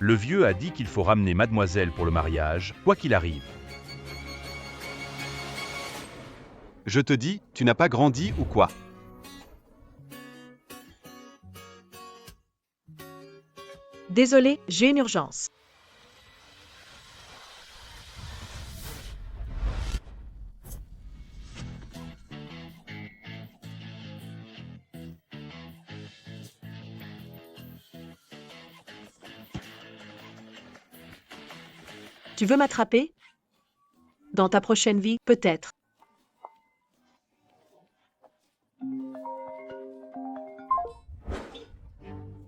Le vieux a dit qu'il faut ramener mademoiselle pour le mariage, quoi qu'il arrive. Je te dis, tu n'as pas grandi ou quoi? Désolé, j'ai une urgence. Tu veux m'attraper? Dans ta prochaine vie, peut-être.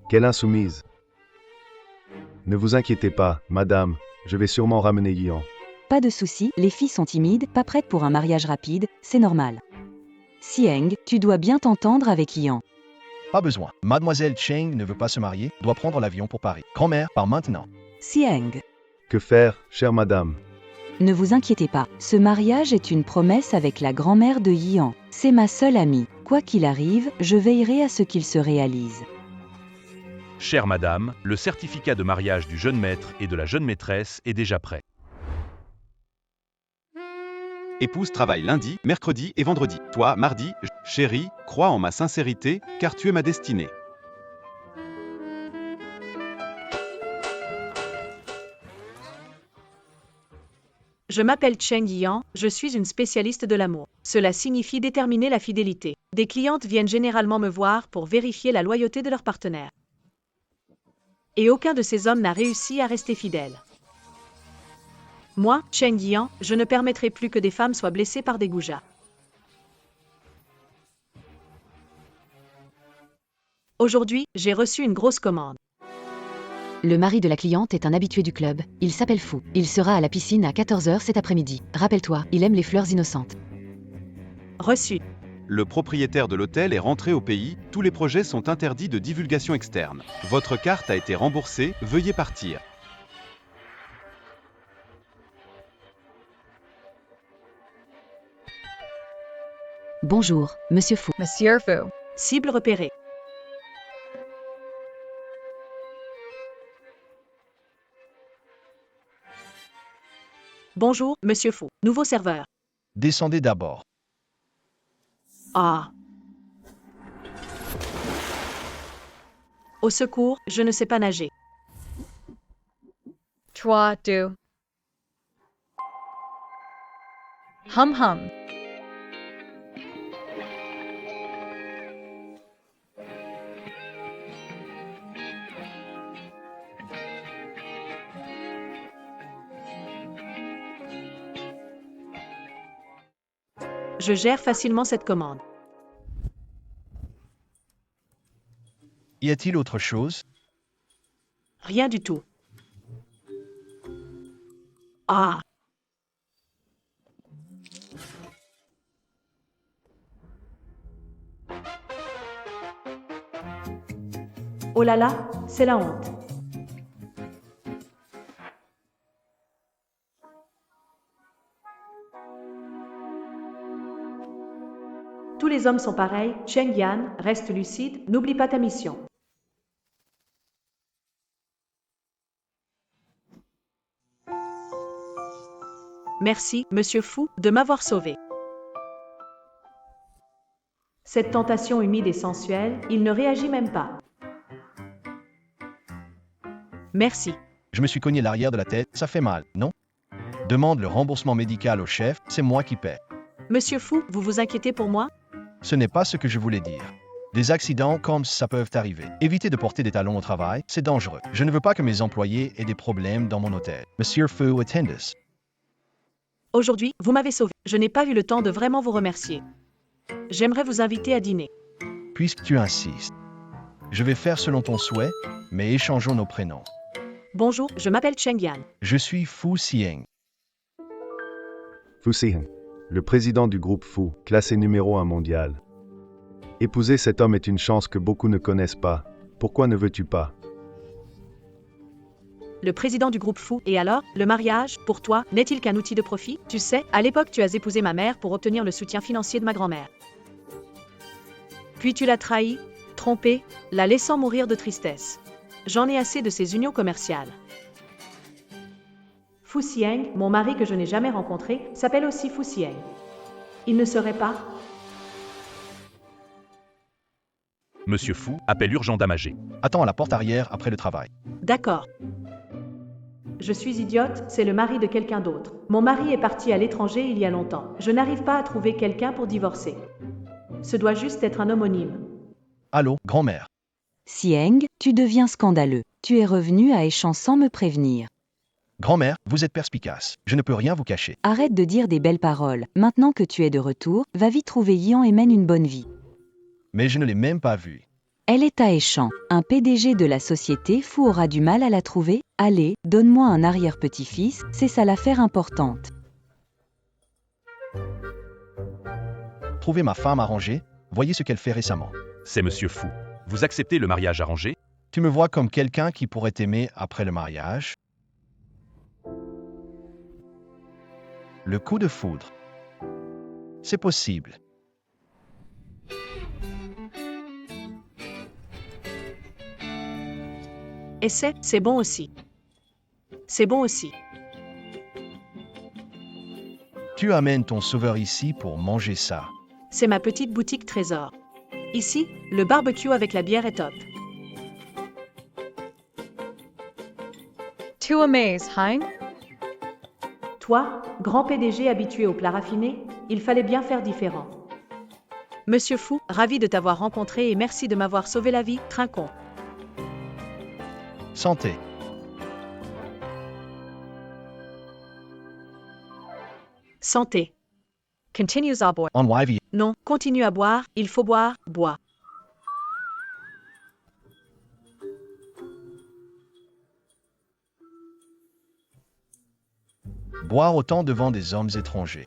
Quelle insoumise! Ne vous inquiétez pas, madame, je vais sûrement ramener Yian. Pas de souci, les filles sont timides, pas prêtes pour un mariage rapide, c'est normal. Sieng, tu dois bien t'entendre avec Yian. Pas besoin. Mademoiselle Cheng ne veut pas se marier, doit prendre l'avion pour Paris. Grand-mère, part maintenant. Sieng, Que faire, chère madame? ne vous inquiétez pas, ce mariage est une promesse avec la grand-mère de Yian. C'est ma seule amie. Quoi qu'il arrive, je veillerai à ce qu'il se réalise. Chère madame, le certificat de mariage du jeune maître et de la jeune maîtresse est déjà prêt. Épouse travaille lundi, mercredi et vendredi. Toi, mardi, chérie, crois en ma sincérité, car tu es ma destinée. Je m'appelle Cheng Yian, je suis une spécialiste de l'amour. Cela signifie déterminer la fidélité. Des clientes viennent généralement me voir pour vérifier la loyauté de leur partenaire. Et aucun de ces hommes n'a réussi à rester fidèle. Moi, Cheng Yian, je ne permettrai plus que des femmes soient blessées par des goujats. Aujourd'hui, j'ai reçu une grosse commande. Le mari de la cliente est un habitué du club, il s'appelle Fu. Il sera à la piscine à 14h cet après-midi. Rappelle-toi, il aime les fleurs innocentes. Reçu. Le propriétaire de l'hôtel est rentré au pays, tous les projets sont interdits de divulgation externe. Votre carte a été remboursée, veuillez partir. Bonjour, Monsieur Fu. Monsieur Fu. Cible repérée. Bonjour, Monsieur Fu. Nouveau serveur. Descendez d'abord. Ah. Au secours, je ne sais pas nager. 3, 2. Hum hum. Je gère facilement cette commande. Y a-t-il autre chose? Rien du tout. Ah. Oh là là, c'est la honte. Tous les hommes sont pareils. Cheng Yan, reste lucide, n'oublie pas ta mission. Merci, Monsieur Fu, de m'avoir sauvé. Cette tentation humide et sensuelle, il ne réagit même pas. Merci. Je me suis cogné l'arrière de la tête, ça fait mal, non? Demande le remboursement médical au chef, c'est moi qui paie. Monsieur Fu, vous vous inquiétez pour moi? Ce n'est pas ce que je voulais dire. Des accidents comme ça peuvent arriver. Évitez de porter des talons au travail, c'est dangereux. Je ne veux pas que mes employés aient des problèmes dans mon hôtel. Monsieur Fu attendez. Aujourd'hui, vous m'avez sauvé. Je n'ai pas eu le temps de vraiment vous remercier. J'aimerais vous inviter à dîner. Puisque tu insistes. Je vais faire selon ton souhait, mais échangeons nos prénoms. Bonjour, je m'appelle Cheng Yan. Je suis Fu Sieng. Fu Sieng, le président du groupe Fu, classé numéro 1 mondial. Épouser cet homme est une chance que beaucoup ne connaissent pas. Pourquoi ne veux-tu pas? Le président du groupe Fu, et alors, le mariage, pour toi, n'est-il qu'un outil de profit? Tu sais, à l'époque tu as épousé ma mère pour obtenir le soutien financier de ma grand-mère. Puis tu l'as trahi, trompé, la laissant mourir de tristesse. J'en ai assez de ces unions commerciales. Fu Xiang, mon mari que je n'ai jamais rencontré, s'appelle aussi Fu Xiang. Il ne serait pas... Monsieur Fu, appel urgent d'Amagé. Attends à la porte arrière après le travail. D'accord. Je suis idiote, c'est le mari de quelqu'un d'autre. Mon mari est parti à l'étranger il y a longtemps. Je n'arrive pas à trouver quelqu'un pour divorcer. Ce doit juste être un homonyme. Allô, grand-mère. Xiang, tu deviens scandaleux. Tu es revenu à Échan sans me prévenir. Grand-mère, vous êtes perspicace. Je ne peux rien vous cacher. Arrête de dire des belles paroles. Maintenant que tu es de retour, va vite trouver Yian et mène une bonne vie. Mais je ne l'ai même pas vue. Elle est à Échan. Un PDG de la société Fu aura du mal à la trouver. Allez, donne-moi un arrière-petit-fils, c'est ça l'affaire importante. Trouvez ma femme arrangée, voyez ce qu'elle fait récemment. C'est Monsieur Fu. Vous acceptez le mariage arrangé? Tu me vois comme quelqu'un qui pourrait t'aimer après le mariage? Le coup de foudre. C'est possible. Et c'est bon aussi. C'est bon aussi. Tu amènes ton sauveur ici pour manger ça. C'est ma petite boutique trésor. Ici, le barbecue avec la bière est top. To amaze, hein? Toi, grand PDG habitué aux plats raffinés, il fallait bien faire différent. Monsieur Fu, ravi de t'avoir rencontré et merci de m'avoir sauvé la vie, trinquons. Santé. Santé. Continues à boire. En YV. Non, continue à boire, il faut boire, bois. Boire autant devant des hommes étrangers.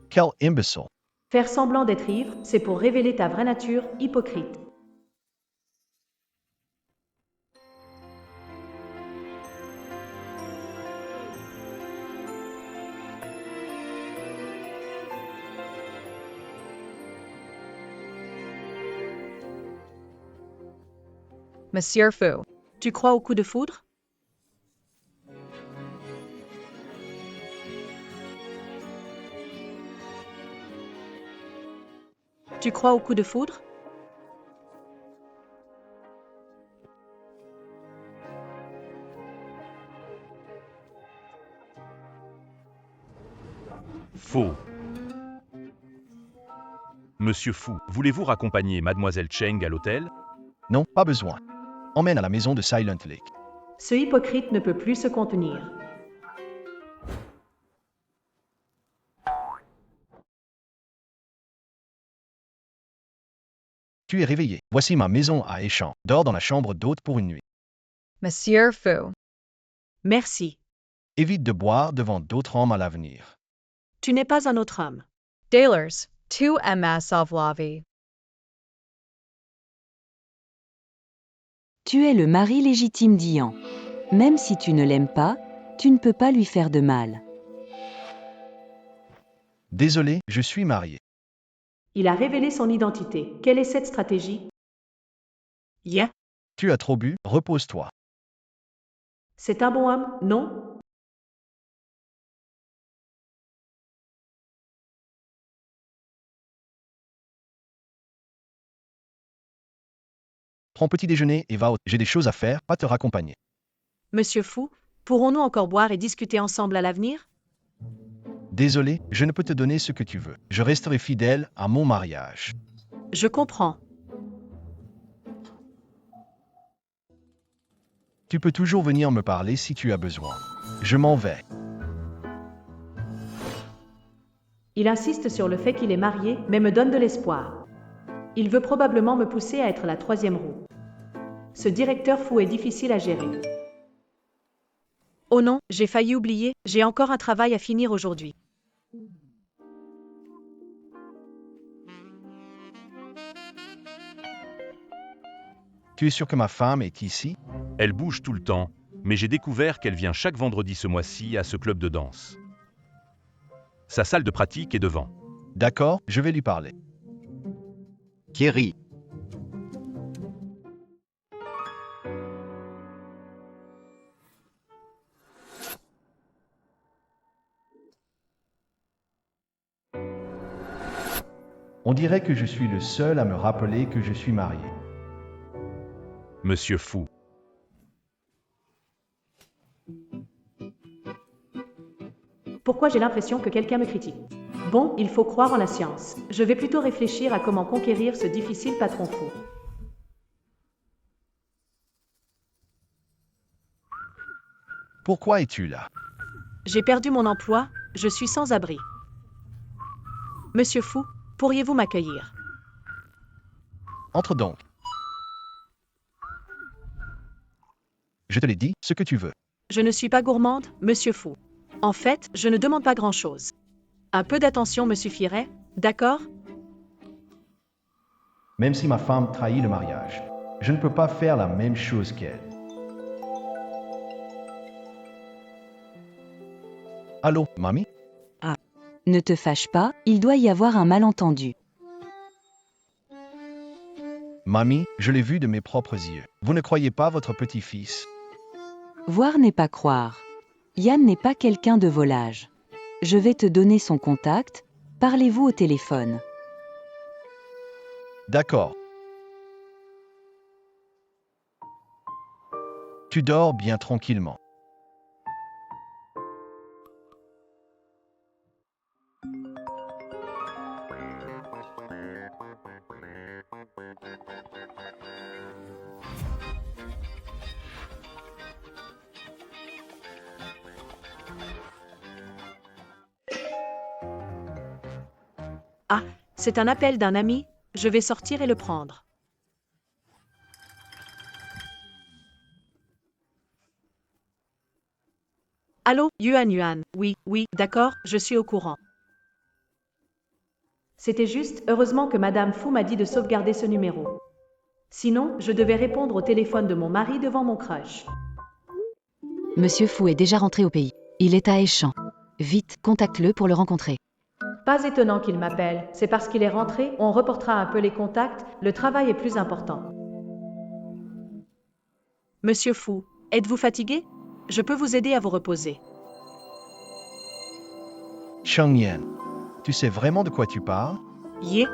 Quel imbécile. Faire semblant d'être ivre, c'est pour révéler ta vraie nature, hypocrite. Monsieur Fu. Tu crois au coup de foudre? Tu crois au coup de foudre? Faux. Monsieur Fu, voulez-vous raccompagner Mademoiselle Cheng à l'hôtel? Non, pas besoin. Emmène à la maison de Silent Lake. Ce hypocrite ne peut plus se contenir. Tu es réveillé. Voici ma maison à Échan. Dors dans la chambre d'hôte pour une nuit. Monsieur Fu. Merci. Évite de boire devant d'autres hommes à l'avenir. Tu n'es pas un autre homme. Dalers. Tu ms of la vie. Tu es le mari légitime d'Ian. Même si tu ne l'aimes pas, tu ne peux pas lui faire de mal. Désolé, je suis marié. Il a révélé son identité. Quelle est cette stratégie? Yeah. Tu as trop bu, repose-toi. C'est un bon homme, non? Prends petit déjeuner et va au... J'ai des choses à faire, pas te raccompagner. Monsieur Fu, pourrons-nous encore boire et discuter ensemble à l'avenir? Désolé, je ne peux te donner ce que tu veux. Je resterai fidèle à mon mariage. Je comprends. Tu peux toujours venir me parler si tu as besoin. Je m'en vais. Il insiste sur le fait qu'il est marié, mais me donne de l'espoir. Il veut probablement me pousser à être la troisième roue. Ce directeur fou est difficile à gérer. Oh non, j'ai failli oublier, j'ai encore un travail à finir aujourd'hui. Tu es sûr que ma femme est ici? Elle bouge tout le temps, mais j'ai découvert qu'elle vient chaque vendredi ce mois-ci à ce club de danse. Sa salle de pratique est devant. D'accord, je vais lui parler. Kerry. On dirait que je suis le seul à me rappeler que je suis marié. Monsieur Fu. Pourquoi j'ai l'impression que quelqu'un me critique? Bon, il faut croire en la science. Je vais plutôt réfléchir à comment conquérir ce difficile patron fou. Pourquoi es-tu là? J'ai perdu mon emploi, je suis sans abri. Monsieur Fu, pourriez-vous m'accueillir? Entre donc. Je te l'ai dit, ce que tu veux. Je ne suis pas gourmande, monsieur Fu. En fait, je ne demande pas grand-chose. Un peu d'attention me suffirait, d'accord? Même si ma femme trahit le mariage, je ne peux pas faire la même chose qu'elle. Allô, mamie? Ne te fâche pas, il doit y avoir un malentendu. Mamie, je l'ai vu de mes propres yeux. Vous ne croyez pas votre petit-fils? Voir n'est pas croire. Yann n'est pas quelqu'un de volage. Je vais te donner son contact, parlez-vous au téléphone. D'accord. Tu dors bien tranquillement. Ah, c'est un appel d'un ami, je vais sortir et le prendre. Allô, Yuan, oui, d'accord, je suis au courant. C'était juste, heureusement que Madame Fu m'a dit de sauvegarder ce numéro. Sinon, je devais répondre au téléphone de mon mari devant mon crush. Monsieur Fu est déjà rentré au pays. Il est à Eschamps. Vite, contacte-le pour le rencontrer. Pas étonnant qu'il m'appelle, c'est parce qu'il est rentré, on reportera un peu les contacts, le travail est plus important. Monsieur Fu, êtes-vous fatigué? Je peux vous aider à vous reposer. Cheng Yan, tu sais vraiment de quoi tu parles? Yé?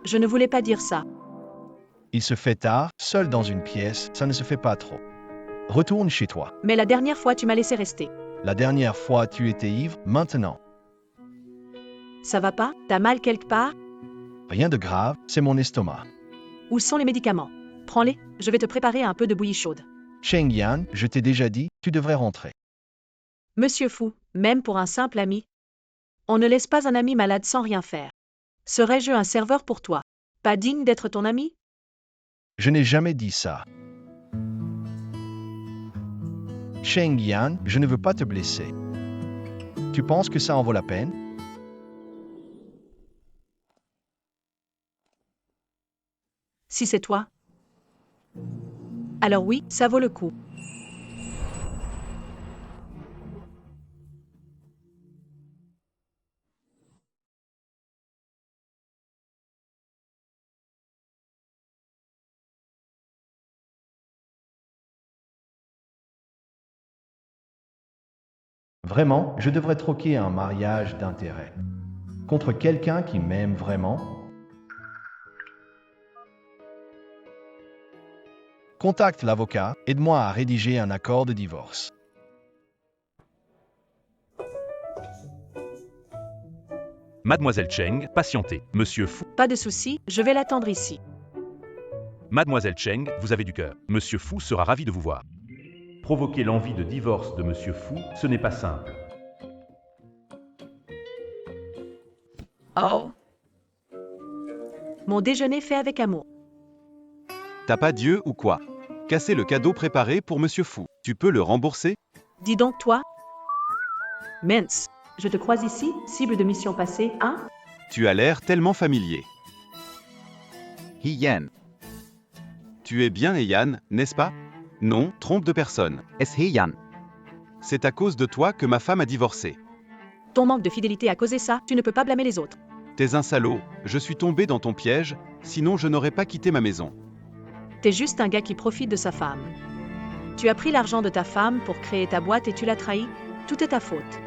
Je ne voulais pas dire ça. Il se fait tard, seul dans une pièce, ça ne se fait pas trop. Retourne chez toi. Mais la dernière fois, tu m'as laissé rester. La dernière fois, tu étais ivre, maintenant. Ça va pas? T'as mal quelque part? Rien de grave, c'est mon estomac. Où sont les médicaments? Prends-les, je vais te préparer un peu de bouillie chaude. Cheng Yan, je t'ai déjà dit, tu devrais rentrer. Monsieur Fu, même pour un simple ami. On ne laisse pas un ami malade sans rien faire. Serais-je un serveur pour toi? Pas digne d'être ton ami? Je n'ai jamais dit ça. Cheng Yan, je ne veux pas te blesser. Tu penses que ça en vaut la peine? Si c'est toi. Alors oui, ça vaut le coup. Vraiment, je devrais troquer un mariage d'intérêt. Contre quelqu'un qui m'aime vraiment? Contacte l'avocat, aide-moi à rédiger un accord de divorce. Mademoiselle Cheng, patientez. Monsieur Fu. Pas de souci, je vais l'attendre ici. Mademoiselle Cheng, vous avez du cœur. Monsieur Fu sera ravi de vous voir. Provoquer l'envie de divorce de Monsieur Fu, ce n'est pas simple. Oh. Mon déjeuner fait avec amour. T'as pas Dieu ou quoi? Casser le cadeau préparé pour Monsieur Fu. Tu peux le rembourser? Dis donc toi. Mince, je te croise ici, cible de mission passée, hein? Tu as l'air tellement familier. Yan. Tu es bien Yan, n'est-ce pas? Non, trompe de personne. Es Yan. C'est à cause de toi que ma femme a divorcé. Ton manque de fidélité a causé ça, tu ne peux pas blâmer les autres. T'es un salaud, je suis tombé dans ton piège, sinon je n'aurais pas quitté ma maison. T'es juste un gars qui profite de sa femme. Tu as pris l'argent de ta femme pour créer ta boîte et tu l'as trahi, tout est ta faute.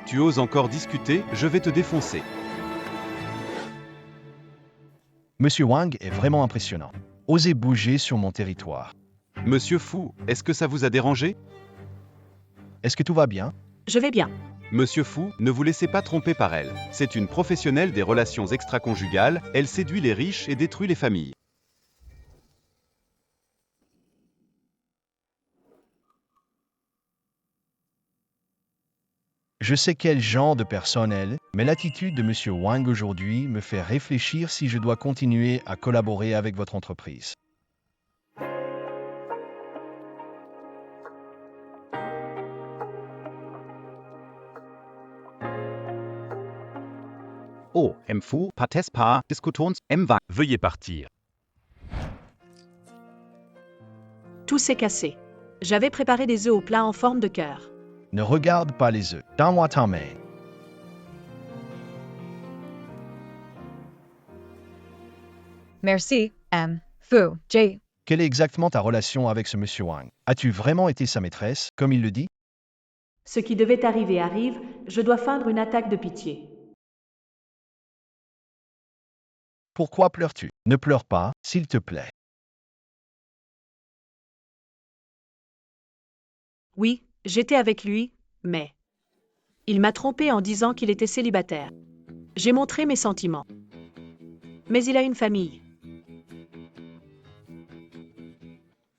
Tu oses encore discuter, je vais te défoncer. Monsieur Wang est vraiment impressionnant. Osez bouger sur mon territoire. Monsieur Fu, est-ce que ça vous a dérangé? Est-ce que tout va bien? Je vais bien. Monsieur Fu, ne vous laissez pas tromper par elle. C'est une professionnelle des relations extra-conjugales, elle séduit les riches et détruit les familles. Je sais quel genre de personne elle est, mais l'attitude de Monsieur Wang aujourd'hui me fait réfléchir si je dois continuer à collaborer avec votre entreprise. Oh, Fu, Patespa, Diskutons, Wang. Veuillez partir. Tout s'est cassé. J'avais préparé des œufs au plat en forme de cœur. Ne regarde pas les œufs. Donne-moi ta main. Merci, Fu. J. Quelle est exactement ta relation avec ce Monsieur Wang? As-tu vraiment été sa maîtresse, comme il le dit? Ce qui devait arriver arrive, je dois feindre une attaque de pitié. Pourquoi pleures-tu? Ne pleure pas, s'il te plaît. Oui, j'étais avec lui, mais... Il m'a trompé en disant qu'il était célibataire. J'ai montré mes sentiments. Mais il a une famille.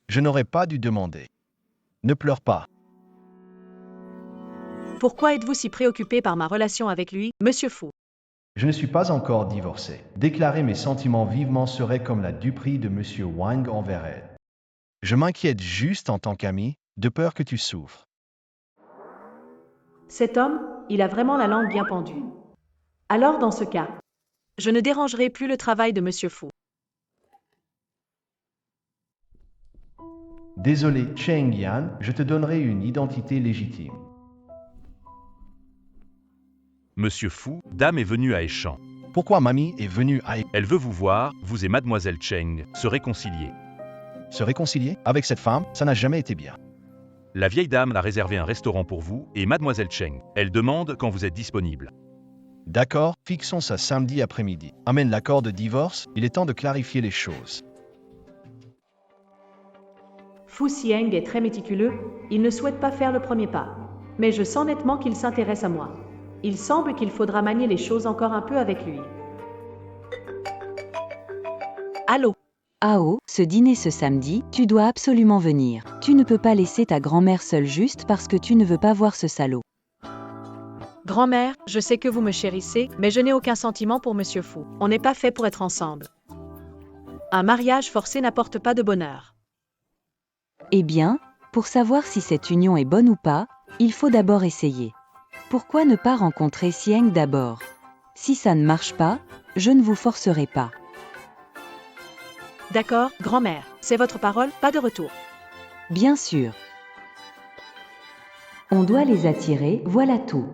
Je n'aurais pas dû demander. Ne pleure pas. Pourquoi êtes-vous si préoccupé par ma relation avec lui, Monsieur Fu? Je ne suis pas encore divorcé. Déclarer mes sentiments vivement serait comme la duperie de Monsieur Wang envers elle. Je m'inquiète juste en tant qu'ami, de peur que tu souffres. Cet homme, il a vraiment la langue bien pendue. Alors dans ce cas, je ne dérangerai plus le travail de Monsieur Fu. Désolé, Cheng Yan, je te donnerai une identité légitime. Monsieur Fu, dame est venue à Échamps. Pourquoi mamie est venue à Elle veut vous voir, vous et mademoiselle Cheng, se réconcilier. se réconcilier avec cette femme? Ça n'a jamais été bien. La vieille dame a réservé un restaurant pour vous et mademoiselle Cheng. Elle demande quand vous êtes disponible. D'accord, fixons ça samedi après-midi. Amène l'accord de divorce, il est temps de clarifier les choses. Fu Xieng est très méticuleux, il ne souhaite pas faire le premier pas. Mais je sens nettement qu'il s'intéresse à moi. Il semble qu'il faudra manier les choses encore un peu avec lui. Allô? Ao, ce dîner ce samedi, tu dois absolument venir. Tu ne peux pas laisser ta grand-mère seule juste parce que tu ne veux pas voir ce salaud. Grand-mère, je sais que vous me chérissez, mais je n'ai aucun sentiment pour Monsieur Fu. On n'est pas fait pour être ensemble. Un mariage forcé n'apporte pas de bonheur. Eh bien, pour savoir si cette union est bonne ou pas, il faut d'abord essayer. Pourquoi ne pas rencontrer Xieng d'abord? Si ça ne marche pas, je ne vous forcerai pas. D'accord, grand-mère, c'est votre parole, pas de retour. Bien sûr. On doit les attirer, voilà tout.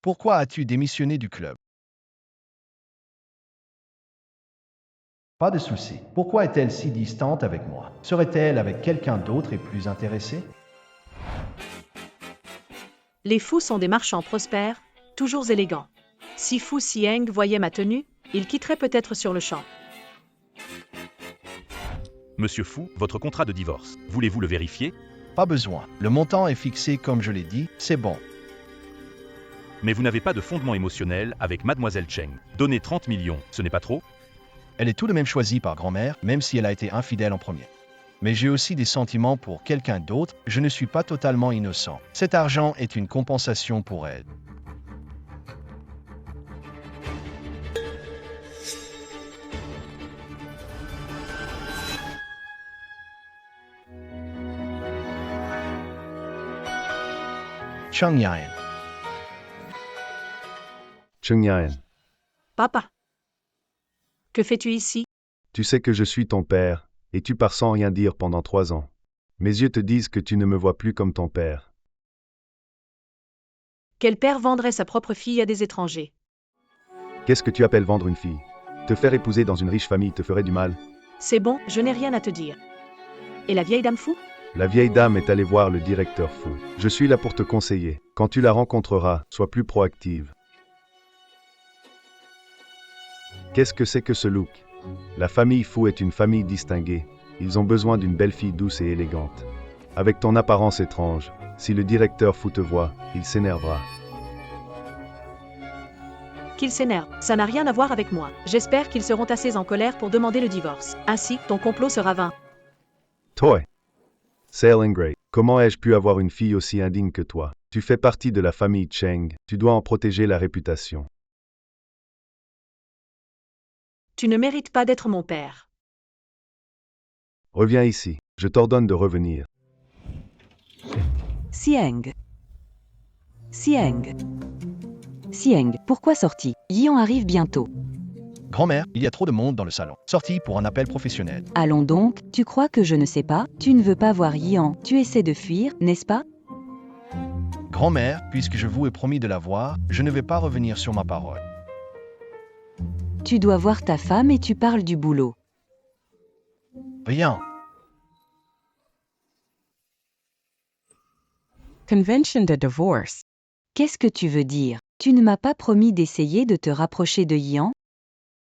Pourquoi as-tu démissionné du club? Pas de souci. Pourquoi est-elle si distante avec moi? Serait-elle avec quelqu'un d'autre et plus intéressée? Les fous sont des marchands prospères, toujours élégants. Si Fu Xieng voyait ma tenue, il quitterait peut-être sur le champ. Monsieur Fu, votre contrat de divorce, voulez-vous le vérifier? Pas besoin. Le montant est fixé comme je l'ai dit, c'est bon. Mais vous n'avez pas de fondement émotionnel avec mademoiselle Cheng. Donner 30 millions, ce n'est pas trop? Elle est tout de même choisie par grand-mère, même si elle a été infidèle en premier. Mais j'ai aussi des sentiments pour quelqu'un d'autre, je ne suis pas totalement innocent. Cet argent est une compensation pour elle. Cheng Yan. Cheng Yan, Papa. Que fais-tu ici? tu sais que je suis ton père, et tu pars sans rien dire pendant 3 ans. Mes yeux te disent que tu ne me vois plus comme ton père. Quel père vendrait sa propre fille à des étrangers? Qu'est-ce que tu appelles vendre une fille? Te faire épouser dans une riche famille te ferait du mal? C'est bon, je n'ai rien à te dire. Et la vieille dame Fu? La vieille dame est allée voir le directeur Fu. Je suis là pour te conseiller. Quand tu la rencontreras, sois plus proactive. Qu'est-ce que c'est que ce look? La famille Fu est une famille distinguée. Ils ont besoin d'une belle fille douce et élégante. Avec ton apparence étrange, si le directeur Fu te voit, il s'énervera. Qu'il s'énerve, ça n'a rien à voir avec moi. J'espère qu'ils seront assez en colère pour demander le divorce. Ainsi, ton complot sera vain. Toi, Sailing Gray, comment ai-je pu avoir une fille aussi indigne que toi? Tu fais partie de la famille Cheng, tu dois en protéger la réputation. Tu ne mérites pas d'être mon père. Reviens ici, je t'ordonne de revenir. Sieng. Sieng. Sieng, pourquoi sorti? Yian arrive bientôt. Grand-mère, il y a trop de monde dans le salon. Sortie pour un appel professionnel. Allons donc, tu crois que je ne sais pas? Tu ne veux pas voir Yian, tu essaies de fuir, n'est-ce pas? Grand-mère, puisque je vous ai promis de la voir, je ne vais pas revenir sur ma parole. Tu dois voir ta femme et tu parles du boulot. Viens. Convention de divorce. Qu'est-ce que tu veux dire? Tu ne m'as pas promis d'essayer de te rapprocher de Yian?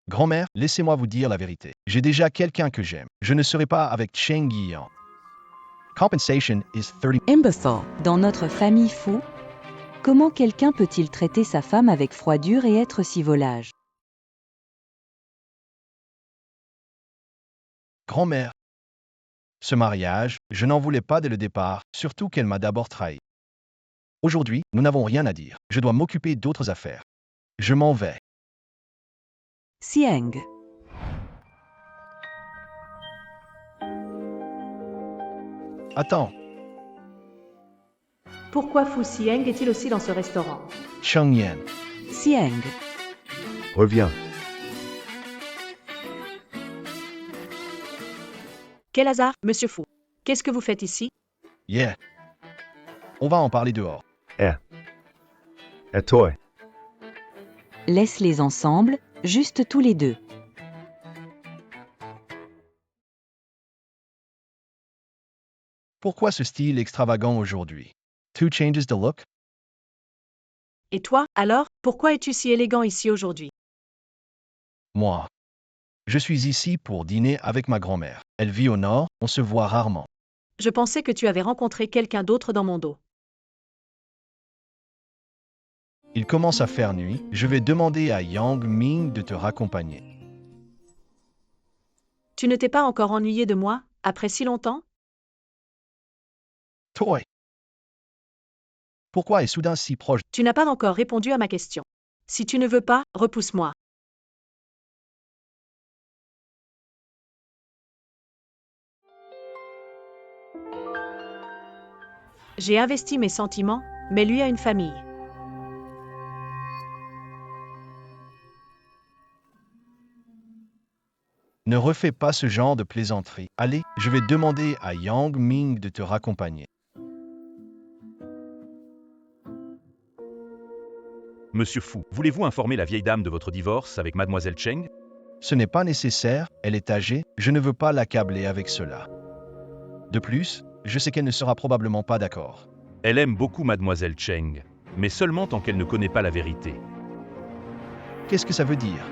Grand-mère, laissez-moi vous dire la vérité. J'ai déjà quelqu'un que j'aime. Je ne serai pas avec Cheng Yian. Compensation is 30. Imbecile. Dans notre famille Fu? Comment quelqu'un peut-il traiter sa femme avec froidure et être si volage? Grand-mère. Ce mariage, je n'en voulais pas dès le départ, surtout qu'elle m'a d'abord trahi. Aujourd'hui, nous n'avons rien à dire. Je dois m'occuper d'autres affaires. Je m'en vais. Sieng. Attends, Pourquoi Fu Sieng est-il aussi dans ce restaurant? Cheng Yan. Sieng. Reviens. Quel hasard, monsieur Fu. Qu'est-ce que vous faites ici? Yeah. On va en parler dehors. Et toi, Laisse-les ensemble, juste tous les deux. Pourquoi ce style extravagant aujourd'hui? Two changes the look? Et toi, alors, pourquoi es-tu si élégant ici aujourd'hui? Moi. Je suis ici pour dîner avec ma grand-mère. Elle vit au nord, on se voit rarement. Je pensais que tu avais rencontré quelqu'un d'autre dans mon dos. Il commence à faire nuit, je vais demander à Yang Ming de te raccompagner. Tu ne t'es pas encore ennuyé de moi, après si longtemps? Toi. Pourquoi est soudain si proche? Tu n'as pas encore répondu à ma question. Si tu ne veux pas, repousse-moi. J'ai investi mes sentiments, mais lui a une famille. Ne refais pas ce genre de plaisanterie. Allez, je vais demander à Yang Ming de te raccompagner. Monsieur Fu, voulez-vous informer la vieille dame de votre divorce avec mademoiselle Cheng? Ce n'est pas nécessaire, elle est âgée, je ne veux pas l'accabler avec cela. De plus, je sais qu'elle ne sera probablement pas d'accord. Elle aime beaucoup mademoiselle Cheng, mais seulement tant qu'elle ne connaît pas la vérité. Qu'est-ce que ça veut dire?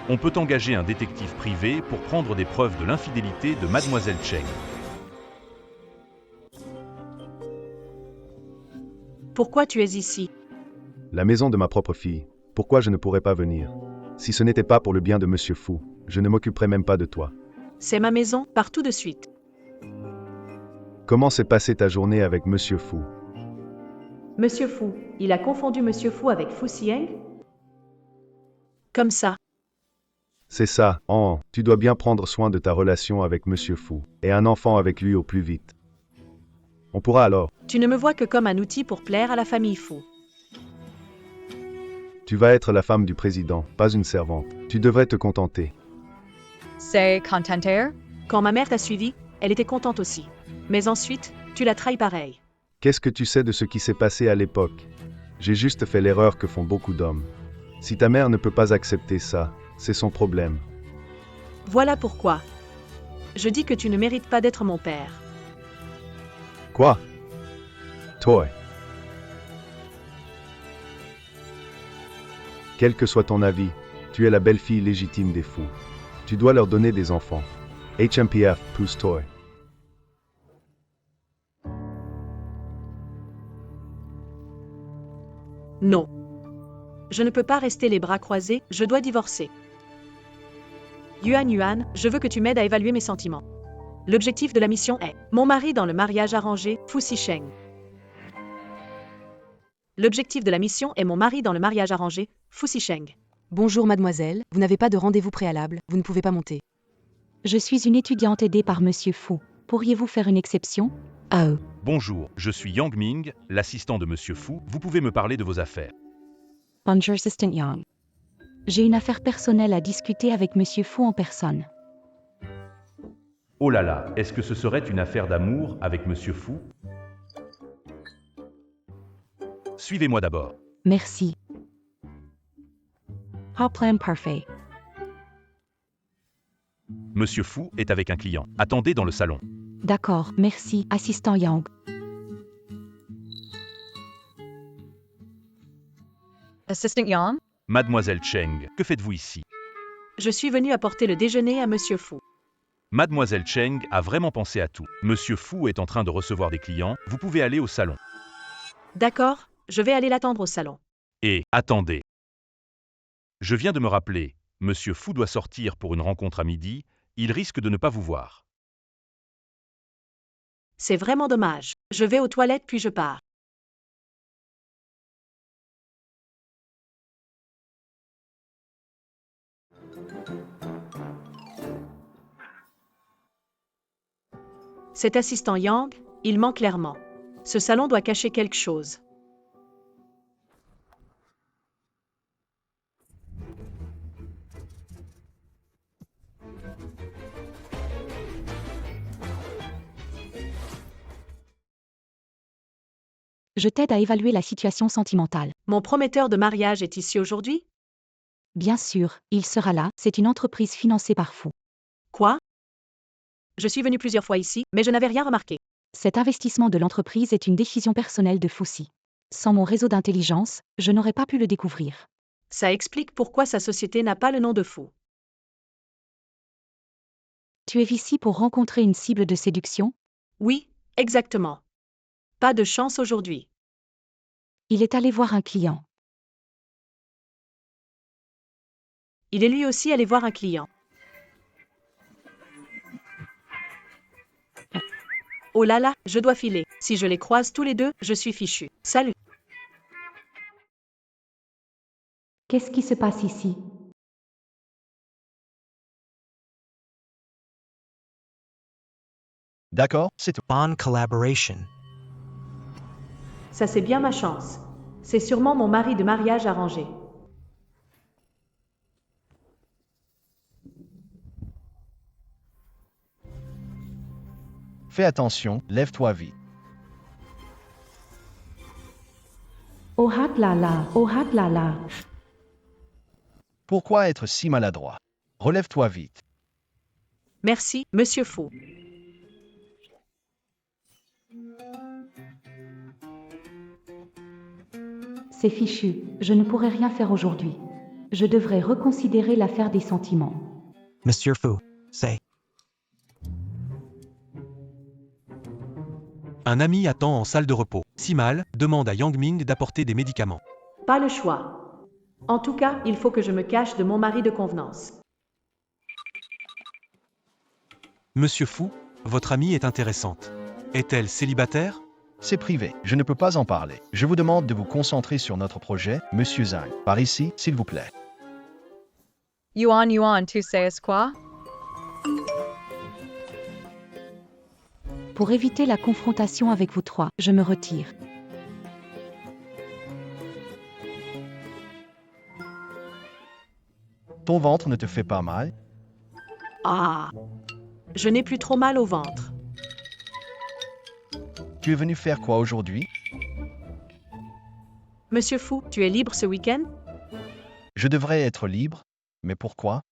On peut engager un détective privé pour prendre des preuves de l'infidélité de mademoiselle Cheng. Pourquoi tu es ici? la maison de ma propre fille. Pourquoi je ne pourrais pas venir? Si ce n'était pas pour le bien de Monsieur Fu, je ne m'occuperais même pas de toi. C'est ma maison, pars tout de suite. Comment s'est passée ta journée avec Monsieur Fu? Monsieur Fu, il a confondu Monsieur Fu avec Fu Sieng? Comme ça. C'est ça, tu dois bien prendre soin de ta relation avec Monsieur Fu, et un enfant avec lui au plus vite. On pourra alors. Tu ne me vois que comme un outil pour plaire à la famille Fu. Tu vas être la femme du président, pas une servante. Tu devrais te contenter. Se contenter? Quand ma mère t'a suivi, elle était contente aussi. Mais ensuite, tu l'as trahi pareil. Qu'est-ce que tu sais de ce qui s'est passé à l'époque? J'ai juste fait l'erreur que font beaucoup d'hommes. Si ta mère ne peut pas accepter ça, c'est son problème. Voilà pourquoi. Je dis que tu ne mérites pas d'être mon père. Quoi? Toy. Quel que soit ton avis, tu es la belle-fille légitime des fous. Tu dois leur donner des enfants. HMPF plus Toy. Non. Je ne peux pas rester les bras croisés, je dois divorcer. Yuan, je veux que tu m'aides à évaluer mes sentiments. L'objectif de la mission est mon mari dans le mariage arrangé, Fu Xisheng. L'objectif de la mission est mon mari dans le mariage arrangé, Fu Xisheng. Bonjour mademoiselle, vous n'avez pas de rendez-vous préalable, vous ne pouvez pas monter. Je suis une étudiante aidée par Monsieur Fu. Pourriez-vous faire une exception? À eux. Bonjour, je suis Yang Ming, l'assistant de Monsieur Fu. Vous pouvez me parler de vos affaires. Bonjour Assistant Yang. J'ai une affaire personnelle à discuter avec Monsieur Fu en personne. Oh là là, est-ce que ce serait une affaire d'amour avec Monsieur Fu? Suivez-moi d'abord. Merci. Plan parfait. Monsieur Fu est avec un client. Attendez dans le salon. D'accord, merci, Assistant Yang. Assistant Yang? Mademoiselle Cheng, que faites-vous ici? Je suis venu apporter le déjeuner à Monsieur Fu. Mademoiselle Cheng a vraiment pensé à tout. Monsieur Fu est en train de recevoir des clients. Vous pouvez aller au salon. D'accord, je vais aller l'attendre au salon. Et, attendez. Je viens de me rappeler, Monsieur Fu doit sortir pour une rencontre à midi. Il risque de ne pas vous voir. C'est vraiment dommage. Je vais aux toilettes puis je pars. Cet assistant Yang, il ment clairement. Ce salon doit cacher quelque chose. Je t'aide à évaluer la situation sentimentale. Mon prometteur de mariage est ici aujourd'hui? Bien sûr, il sera là, c'est une entreprise financée par Fu. Quoi? Je suis venu plusieurs fois ici, mais je n'avais rien remarqué. Cet investissement de l'entreprise est une décision personnelle de Fu. Sans mon réseau d'intelligence, je n'aurais pas pu le découvrir. Ça explique pourquoi sa société n'a pas le nom de Fu. Tu es ici pour rencontrer une cible de séduction? Oui, exactement. Pas de chance aujourd'hui. Il est allé voir un client. Il est lui aussi allé voir un client. Oh là là, je dois filer. Si je les croise tous les deux, je suis fichu. Salut. Qu'est-ce qui se passe ici? D'accord, c'est tout. Bonne collaboration. Ça c'est bien ma chance. C'est sûrement mon mari de mariage arrangé. Fais attention, lève-toi vite. Oh hat là là, oh hat là là. Pourquoi être si maladroit? Relève-toi vite. Merci, Monsieur Fu. C'est fichu, je ne pourrai rien faire aujourd'hui. Je devrais reconsidérer l'affaire des sentiments. Monsieur Fu, c'est. Un ami attend en salle de repos. Simal demande à Yang Ming d'apporter des médicaments. Pas le choix. En tout cas, il faut que je me cache de mon mari de convenance. Monsieur Fu, votre amie est intéressante. Est-elle célibataire? C'est privé, je ne peux pas en parler. Je vous demande de vous concentrer sur notre projet, Monsieur Zhang. Par ici, s'il vous plaît. Yuan, tu sais quoi? Pour éviter la confrontation avec vous trois, je me retire. Ton ventre ne te fait pas mal? Ah, je n'ai plus trop mal au ventre. Tu es venu faire quoi aujourd'hui? Monsieur Fu, tu es libre ce week-end? Je devrais être libre, mais pourquoi?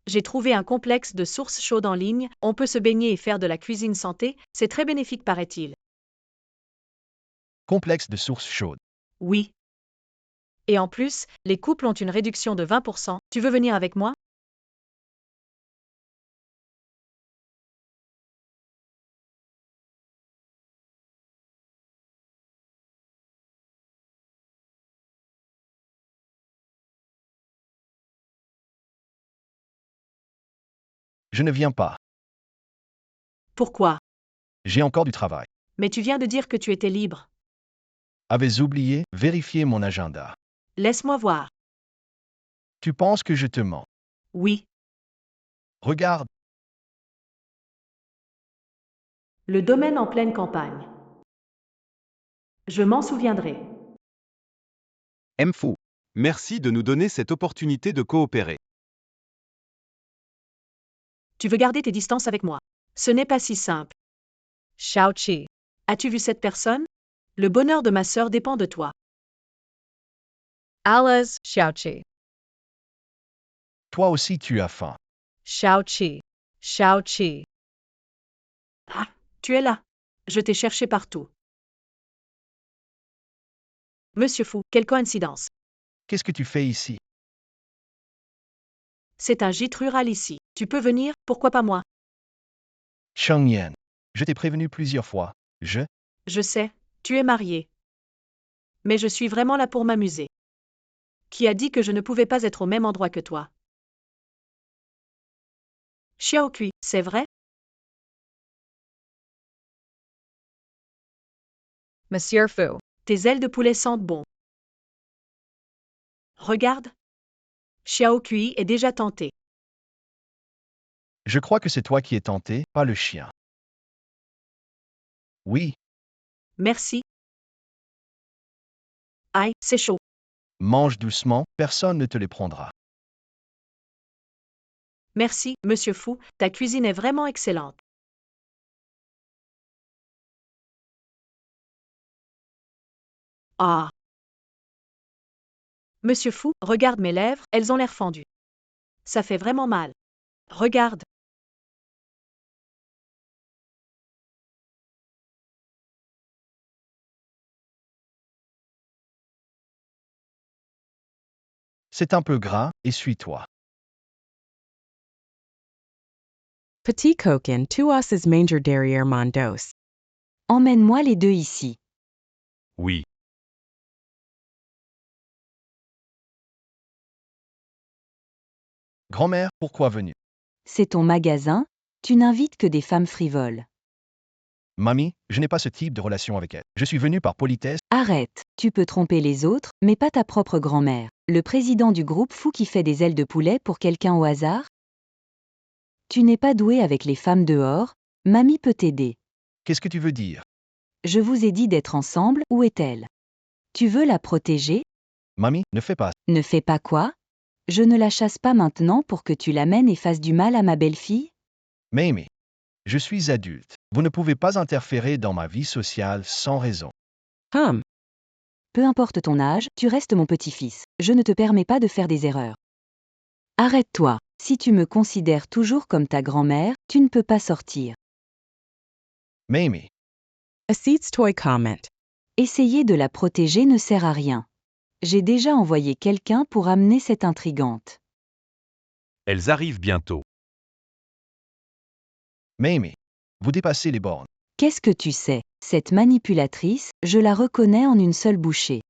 J'ai trouvé un complexe de sources chaudes en ligne, on peut se baigner et faire de la cuisine santé, c'est très bénéfique paraît-il. Complexe de sources chaudes. Oui. Et en plus, les couples ont une réduction de 20%. Tu veux venir avec moi? Je ne viens pas. Pourquoi? J'ai encore du travail. Mais tu viens de dire que tu étais libre. Avais oublié, vérifier mon agenda. Laisse-moi voir. Tu penses que je te mens? Oui. Regarde, Le domaine en pleine campagne. Je m'en souviendrai. Mfou. Merci de nous donner cette opportunité de coopérer. Tu veux garder tes distances avec moi. Ce n'est pas si simple. Xiaoqi. As-tu vu cette personne? Le bonheur de ma sœur dépend de toi. Alice Xiaoqi. toi aussi tu as faim. Xiaoqi. Xiaoqi. Ah, tu es là. Je t'ai cherché partout. Monsieur Fou, quelle coïncidence. Qu'est-ce que tu fais ici? C'est un gîte rural ici. Tu peux venir, pourquoi pas moi? Cheng Yan. Je t'ai prévenu plusieurs fois. Je sais, tu es marié. Mais je suis vraiment là pour m'amuser. Qui a dit que je ne pouvais pas être au même endroit que toi? Xiaokui, c'est vrai? Monsieur Fu. Tes ailes de poulet sentent bon. Regarde. Xiaokui est déjà tenté. Je crois que c'est toi qui es tenté, pas le chien. Oui, Merci. Aïe, c'est chaud. mange doucement, personne ne te les prendra. Merci, Monsieur Fou, ta cuisine est vraiment excellente. Ah. Monsieur Fou, regarde mes lèvres, elles ont l'air fendues. Ça fait vraiment mal. Regarde. C'est un peu gras, essuie-toi. Petit Koken tu as manger derrière Mondos. Emmène-moi les deux ici. Oui. Grand-mère, pourquoi venu? C'est ton magasin, tu n'invites que des femmes frivoles. Mamie, je n'ai pas ce type de relation avec elle. Je suis venu par politesse. Arrête, tu peux tromper les autres, mais pas ta propre grand-mère. Le président du groupe fou qui fait des ailes de poulet pour quelqu'un au hasard? Tu n'es pas doué avec les femmes dehors, mamie peut t'aider. Qu'est-ce que tu veux dire? Je vous ai dit d'être ensemble, où est-elle? Tu veux la protéger? Mamie, ne fais pas. Ne fais pas quoi? Je ne la chasse pas maintenant pour que tu l'amènes et fasses du mal à ma belle-fille? Mais, je suis adulte. Vous ne pouvez pas interférer dans ma vie sociale sans raison. Peu importe ton âge, tu restes mon petit-fils. Je ne te permets pas de faire des erreurs. Arrête-toi. Si tu me considères toujours comme ta grand-mère, tu ne peux pas sortir. Mais, A seats toy comment. Essayer de la protéger ne sert à rien. J'ai déjà envoyé quelqu'un pour amener cette intrigante. Elles arrivent bientôt. mais, vous dépassez les bornes. Qu'est-ce que tu sais? Cette manipulatrice, je la reconnais en une seule bouchée.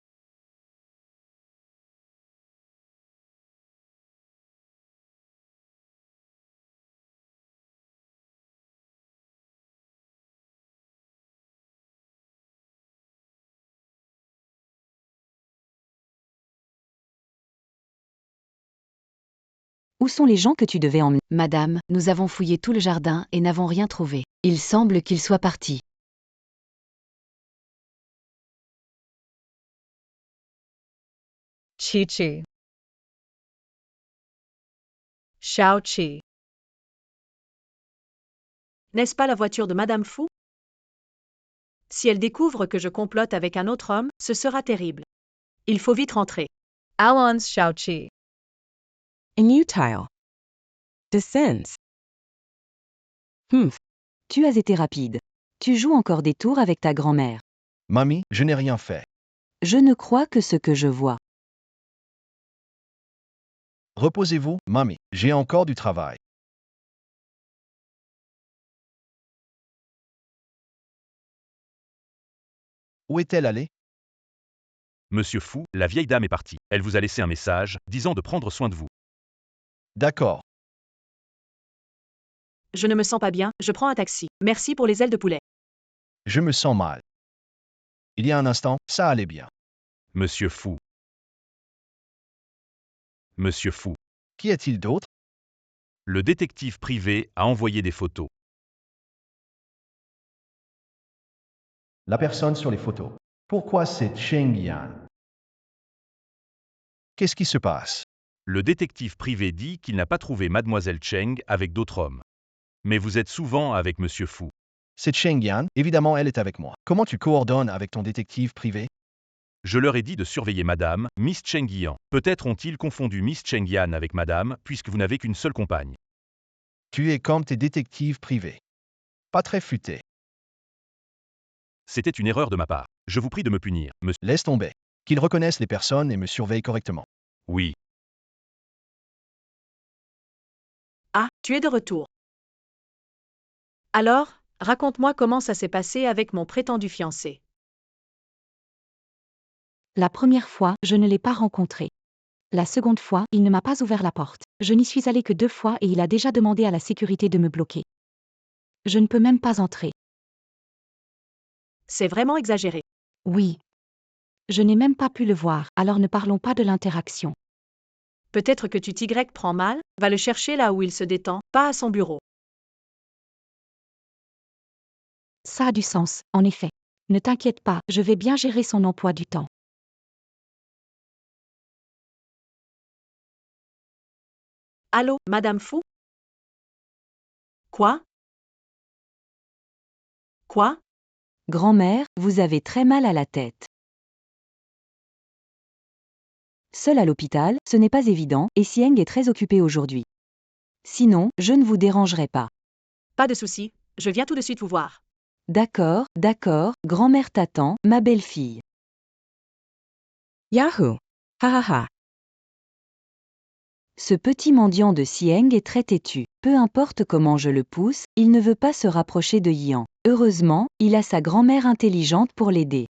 Où sont les gens que tu devais emmener? Madame, nous avons fouillé tout le jardin et n'avons rien trouvé. Il semble qu'ils soient partis. Chi-Chi. Xiaoqi. N'est-ce pas la voiture de Madame Fou? Si elle découvre que je complote avec un autre homme, ce sera terrible. Il faut vite rentrer. Alon's Xiaoqi. Inutile. Descends. Tu as été rapide. Tu joues encore des tours avec ta grand-mère. Mamie, je n'ai rien fait. Je ne crois que ce que je vois. Reposez-vous, mamie. J'ai encore du travail. Où est-elle allée? Monsieur Fu, la vieille dame est partie. Elle vous a laissé un message, disant de prendre soin de vous. D'accord. Je ne me sens pas bien, je prends un taxi. Merci pour les ailes de poulet. Je me sens mal. Il y a un instant, ça allait bien. Monsieur Fu. Monsieur Fu. Qu'y a-t-il d'autre? Le détective privé a envoyé des photos. La personne sur les photos. Pourquoi c'est Cheng Yan? Qu'est-ce qui se passe? Le détective privé dit qu'il n'a pas trouvé Mademoiselle Cheng avec d'autres hommes. Mais vous êtes souvent avec Monsieur Fu. C'est Cheng Yan, évidemment elle est avec moi. Comment tu coordonnes avec ton détective privé? Je leur ai dit de surveiller Madame, Miss Cheng Yan. Peut-être ont-ils confondu Miss Cheng Yan avec Madame, puisque vous n'avez qu'une seule compagne. Tu es comme tes détectives privés. Pas très futé. C'était une erreur de ma part. Je vous prie de me punir, monsieur. Laisse tomber. Qu'ils reconnaissent les personnes et me surveillent correctement. Oui. Ah, tu es de retour. Alors, raconte-moi comment ça s'est passé avec mon prétendu fiancé. La première fois, je ne l'ai pas rencontré. La seconde fois, il ne m'a pas ouvert la porte. Je n'y suis allée que 2 fois et il a déjà demandé à la sécurité de me bloquer. Je ne peux même pas entrer. C'est vraiment exagéré. Oui. Je n'ai même pas pu le voir, alors ne parlons pas de l'interaction. Peut-être que tu t'y prends mal, va le chercher là où il se détend, pas à son bureau. Ça a du sens, en effet. Ne t'inquiète pas, je vais bien gérer son emploi du temps. Allô, Madame Fu? Quoi? Quoi? Grand-mère, vous avez très mal à la tête. Seul à l'hôpital, ce n'est pas évident, et Sieng est très occupé aujourd'hui. Sinon, je ne vous dérangerai pas. Pas de souci, je viens tout de suite vous voir. D'accord, grand-mère t'attend, ma belle-fille. Yahoo! Ha ha ha. Ce petit mendiant de Sieng est très têtu. Peu importe comment je le pousse, il ne veut pas se rapprocher de Yan. Heureusement, il a sa grand-mère intelligente pour l'aider.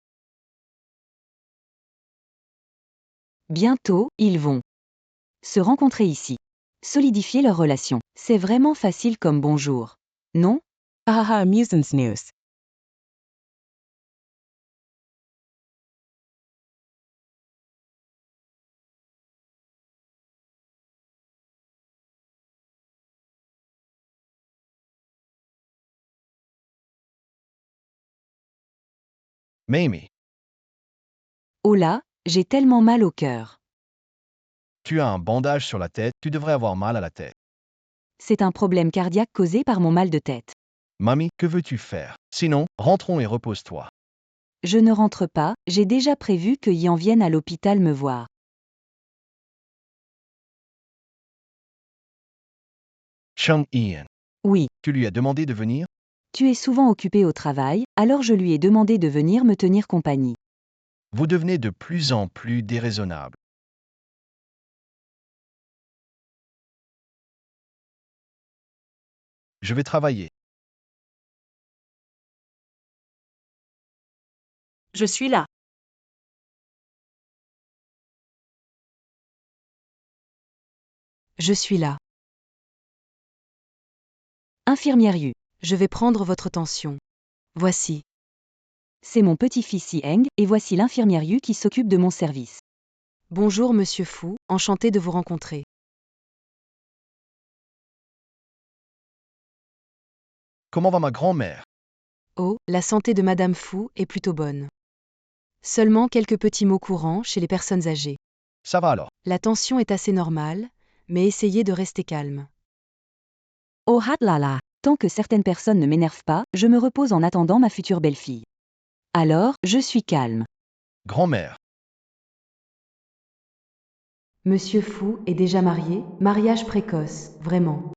Bientôt, ils vont se rencontrer ici. Solidifier leur relation. C'est vraiment facile comme bonjour. Non? Ha ha ha, amusant news. Mamie, Oh là, j'ai tellement mal au cœur. tu as un bandage sur la tête, tu devrais avoir mal à la tête. C'est un problème cardiaque causé par mon mal de tête. Mamie, que veux-tu faire? Sinon, rentrons et repose-toi. Je ne rentre pas, j'ai déjà prévu que Yan vienne à l'hôpital me voir. Cheng Yan, Oui, tu lui as demandé de venir? tu es souvent occupé au travail, alors je lui ai demandé de venir me tenir compagnie. Vous devenez de plus en plus déraisonnable. Je vais travailler. Je suis là. Je suis là. Infirmière Yu, Je vais prendre votre tension. Voici. c'est mon petit-fils Sieng, et voici l'infirmière Yu qui s'occupe de mon service. Bonjour Monsieur Fu, enchanté de vous rencontrer. Comment va ma grand-mère? Oh, la santé de Madame Fu est plutôt bonne. Seulement quelques petits maux courants chez les personnes âgées. Ça va alors. La tension est assez normale, mais essayez de rester calme. Oh là, tant que certaines personnes ne m'énervent pas, je me repose en attendant ma future belle-fille. Alors, je suis calme. Grand-mère, Monsieur Fu est déjà marié, mariage précoce, vraiment.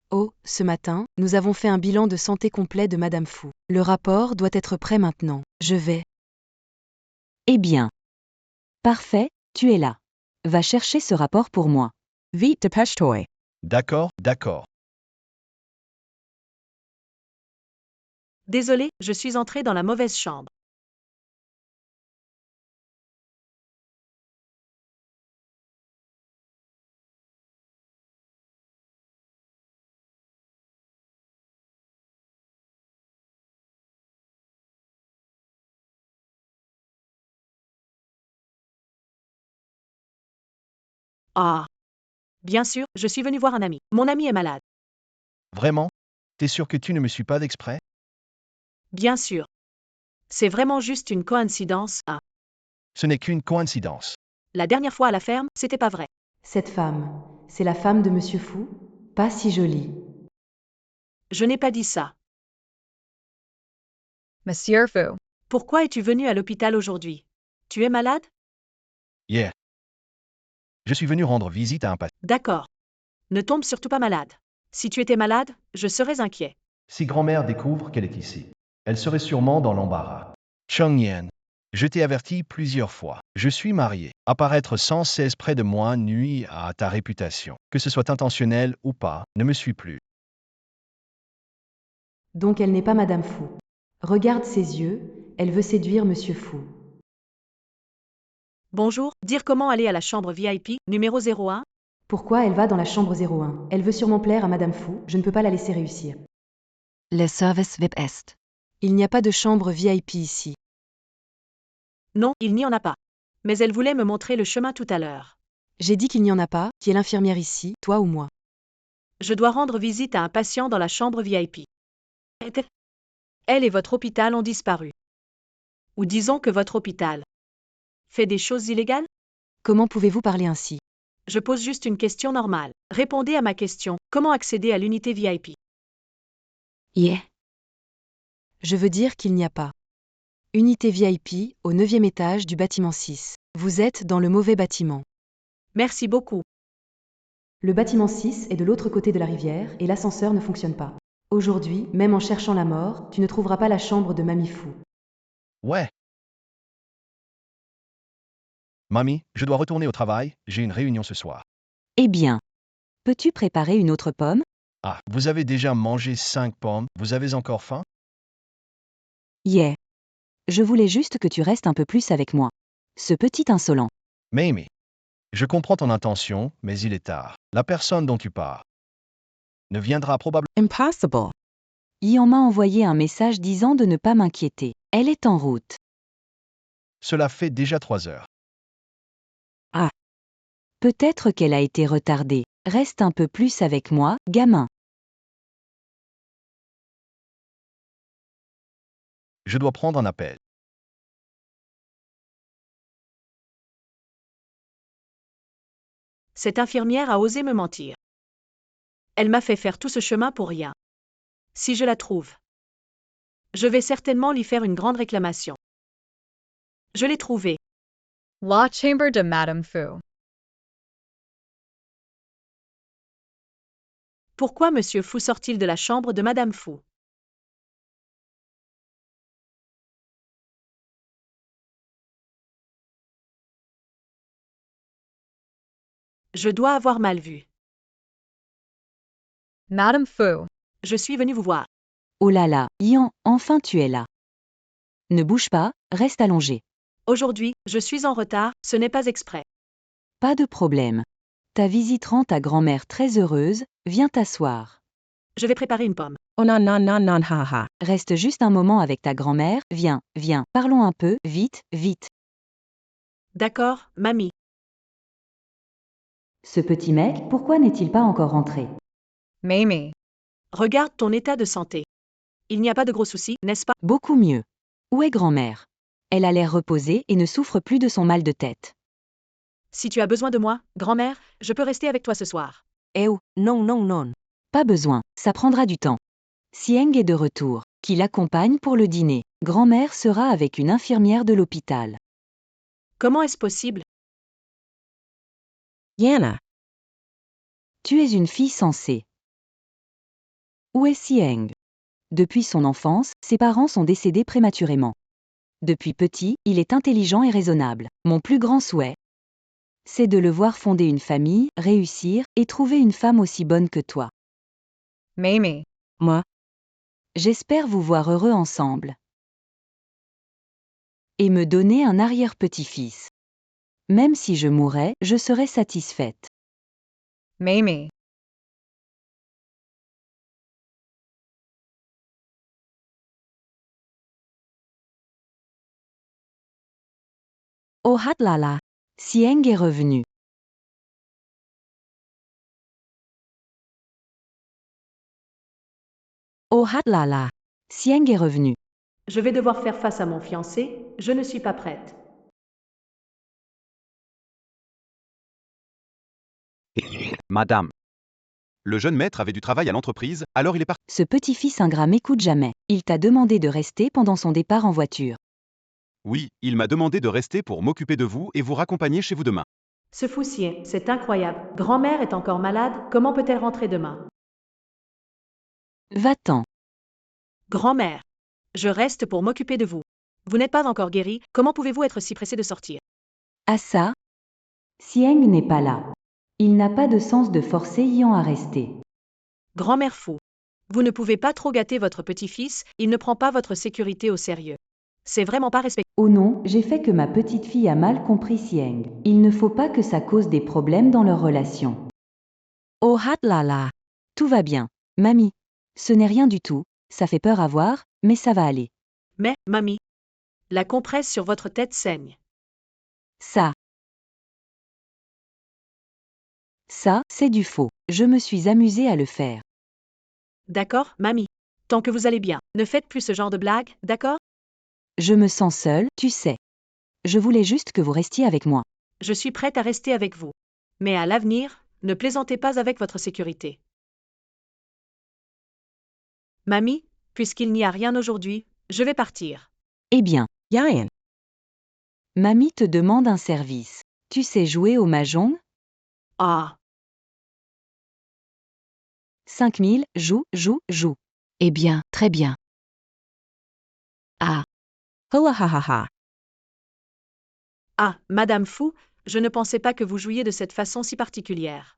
Oh, ce matin, nous avons fait un bilan de santé complet de Madame Fu. Le rapport doit être prêt maintenant. Je vais. Eh bien. Parfait, tu es là. Va chercher ce rapport pour moi. Vite dépêche-toi. D'accord, d'accord. Désolé, je suis entrée dans la mauvaise chambre. Ah. Bien sûr, je suis venue voir un ami. Mon ami est malade. Vraiment? T'es sûr que tu ne me suis pas d'exprès? Bien sûr. C'est vraiment juste une coïncidence. Ah. Ce n'est qu'une coïncidence. La dernière fois à la ferme, c'était pas vrai. Cette femme, c'est la femme de Monsieur Fu? Pas si jolie. Je n'ai pas dit ça. Monsieur Fu. Pourquoi es-tu venu à l'hôpital aujourd'hui? Tu es malade? Yeah. Je suis venu rendre visite à un patient. D'accord. Ne tombe surtout pas malade. Si tu étais malade, je serais inquiet. Si grand-mère découvre qu'elle est ici, elle serait sûrement dans l'embarras. Cheng Yan, je t'ai averti plusieurs fois. Je suis marié. Apparaître sans cesse près de moi nuit à ta réputation. Que ce soit intentionnel ou pas, ne me suis plus. Donc elle n'est pas Madame Fu. Regarde ses yeux, elle veut séduire Monsieur Fu. Bonjour, dire comment aller à la chambre VIP, numéro 01? Pourquoi elle va dans la chambre 01? Elle veut sûrement plaire à Madame Fu, je ne peux pas la laisser réussir. Le service VIP est. Il n'y a pas de chambre VIP ici. Non, il n'y en a pas. Mais elle voulait me montrer le chemin tout à l'heure. J'ai dit qu'il n'y en a pas, qui est l'infirmière ici, toi ou moi? Je dois rendre visite à un patient dans la chambre VIP. Elle et votre hôpital ont disparu. Ou disons que votre hôpital fait des choses illégales? Comment pouvez-vous parler ainsi? Je pose juste une question normale. Répondez à ma question. Comment accéder à l'unité VIP? Yeah. Je veux dire qu'il n'y a pas. Unité VIP, au 9e étage du bâtiment 6. Vous êtes dans le mauvais bâtiment. Merci beaucoup. Le bâtiment 6 est de l'autre côté de la rivière et l'ascenseur ne fonctionne pas. Aujourd'hui, même en cherchant la mort, tu ne trouveras pas la chambre de Mamie Fu. Ouais. Mamie, je dois retourner au travail, j'ai une réunion ce soir. Eh bien. Peux-tu préparer une autre pomme? Ah, vous avez déjà mangé 5 pommes, vous avez encore faim? Yeah. Je voulais juste que tu restes un peu plus avec moi. Ce petit insolent. Mamie, je comprends ton intention, mais il est tard. La personne dont tu parles ne viendra probablement. Impossible. Ian m'a envoyé un message disant de ne pas m'inquiéter. Elle est en route. Cela fait déjà 3 heures. Peut-être qu'elle a été retardée. Reste un peu plus avec moi, gamin. Je dois prendre un appel. Cette infirmière a osé me mentir. Elle m'a fait faire tout ce chemin pour rien. Si je la trouve, je vais certainement lui faire une grande réclamation. Je l'ai trouvée. La chambre de Madame Fu. Pourquoi Monsieur Fu sort-il de la chambre de Madame Fu? Je dois avoir mal vu. Madame Fu. Je suis venue vous voir. Oh là là, Ian, enfin tu es là. Ne bouge pas, reste allongé. Aujourd'hui, je suis en retard, ce n'est pas exprès. Pas de problème. Ta visite rend ta grand-mère très heureuse, viens t'asseoir. Je vais préparer une pomme. Oh non, non, non, non, haha. Reste juste un moment avec ta grand-mère, viens, viens, parlons un peu, vite, vite. D'accord, mamie. Ce petit mec, pourquoi n'est-il pas encore rentré? Mamie. Regarde ton état de santé. Il n'y a pas de gros soucis, n'est-ce pas? Beaucoup mieux. Où est grand-mère? Elle a l'air reposée et ne souffre plus de son mal de tête. Si tu as besoin de moi, grand-mère, je peux rester avec toi ce soir. Eh oh, non, non, non. Pas besoin, ça prendra du temps. Sieng est de retour, qui l'accompagne pour le dîner. Grand-mère sera avec une infirmière de l'hôpital. Comment est-ce possible? Yana. Tu es une fille sensée. Où est Sieng? Depuis son enfance, ses parents sont décédés prématurément. Depuis petit, il est intelligent et raisonnable. Mon plus grand souhait, c'est de le voir fonder une famille, réussir, et trouver une femme aussi bonne que toi. Mamie. Moi. J'espère vous voir heureux ensemble. Et me donner un arrière-petit-fils. Même si je mourais, je serais satisfaite. Mamie. Oh hatlala! Sieng est revenu. Oh hatlala! Sieng est revenu. Je vais devoir faire face à mon fiancé, je ne suis pas prête. Madame. Le jeune maître avait du travail à l'entreprise, alors il est parti. Ce petit-fils ingrat m'écoute jamais. Il t'a demandé de rester pendant son départ en voiture. Oui, il m'a demandé de rester pour m'occuper de vous et vous raccompagner chez vous demain. Ce foussier, c'est incroyable. Grand-mère est encore malade, comment peut-elle rentrer demain? Va-t'en. Grand-mère, je reste pour m'occuper de vous. Vous n'êtes pas encore guérie, comment pouvez-vous être si pressée de sortir? À ça? Sieng n'est pas là. Il n'a pas de sens de forcer Yan à rester. Grand-mère fou. Vous ne pouvez pas trop gâter votre petit-fils, il ne prend pas votre sécurité au sérieux. C'est vraiment pas respectueux. Oh non, j'ai fait que ma petite fille a mal compris Sieng. Il ne faut pas que ça cause des problèmes dans leur relation. Oh hatlala! Tout va bien. Mamie. Ce n'est rien du tout, ça fait peur à voir, mais ça va aller. Mais, mamie, la compresse sur votre tête saigne. Ça, c'est du faux. Je me suis amusée à le faire. D'accord, mamie? Tant que vous allez bien, ne faites plus ce genre de blagues, d'accord? Je me sens seule, tu sais. Je voulais juste que vous restiez avec moi. Je suis prête à rester avec vous. Mais à l'avenir, ne plaisantez pas avec votre sécurité. Mamie, puisqu'il n'y a rien aujourd'hui, je vais partir. Eh bien, Yan. mamie te demande un service. Tu sais jouer au mahjong? Ah, 5000, joue, joue, joue. Eh bien, très bien. Ah. Hola ha ha ha. ah, Madame Fou, je ne pensais pas que vous jouiez de cette façon si particulière.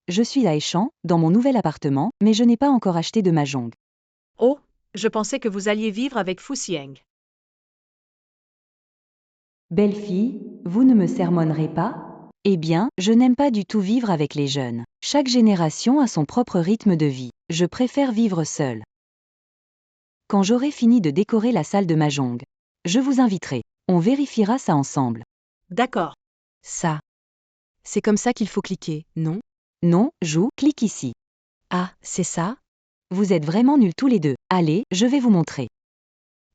Je suis à Échamps, dans mon nouvel appartement, mais je n'ai pas encore acheté de mahjong. Oh, je pensais que vous alliez vivre avec Fu Sieng. Belle fille, vous ne me sermonnerez pas? Eh bien, je n'aime pas du tout vivre avec les jeunes. Chaque génération a son propre rythme de vie. Je préfère vivre seule. Quand j'aurai fini de décorer la salle de mahjong, je vous inviterai. On vérifiera ça ensemble. D'accord. Ça. C'est comme ça qu'il faut cliquer, non? Non, joue, clique ici. Ah, c'est ça? Vous êtes vraiment nuls tous les deux. Allez, je vais vous montrer.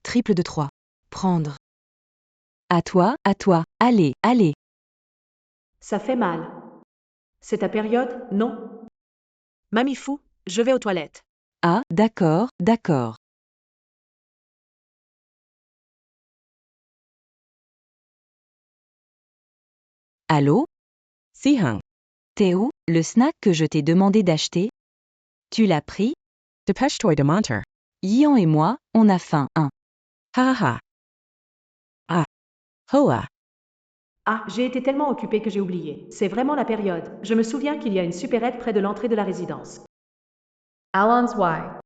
Triple de 3. Prendre. À toi, allez, allez. Ça fait mal. C'est ta période, non? Mamie Fou, je vais aux toilettes. Ah, d'accord, d'accord. Allô? Sihang. T'es où, le snack que je t'ai demandé d'acheter? Tu l'as pris? Depêche-toi de mentir. Yan et moi, on a faim, hein. Ha ha ha. Ah. Hoa. Ah, j'ai été tellement occupée que j'ai oublié. C'est vraiment la période. Je me souviens qu'il y a une supérette près de l'entrée de la résidence. Alon's Y.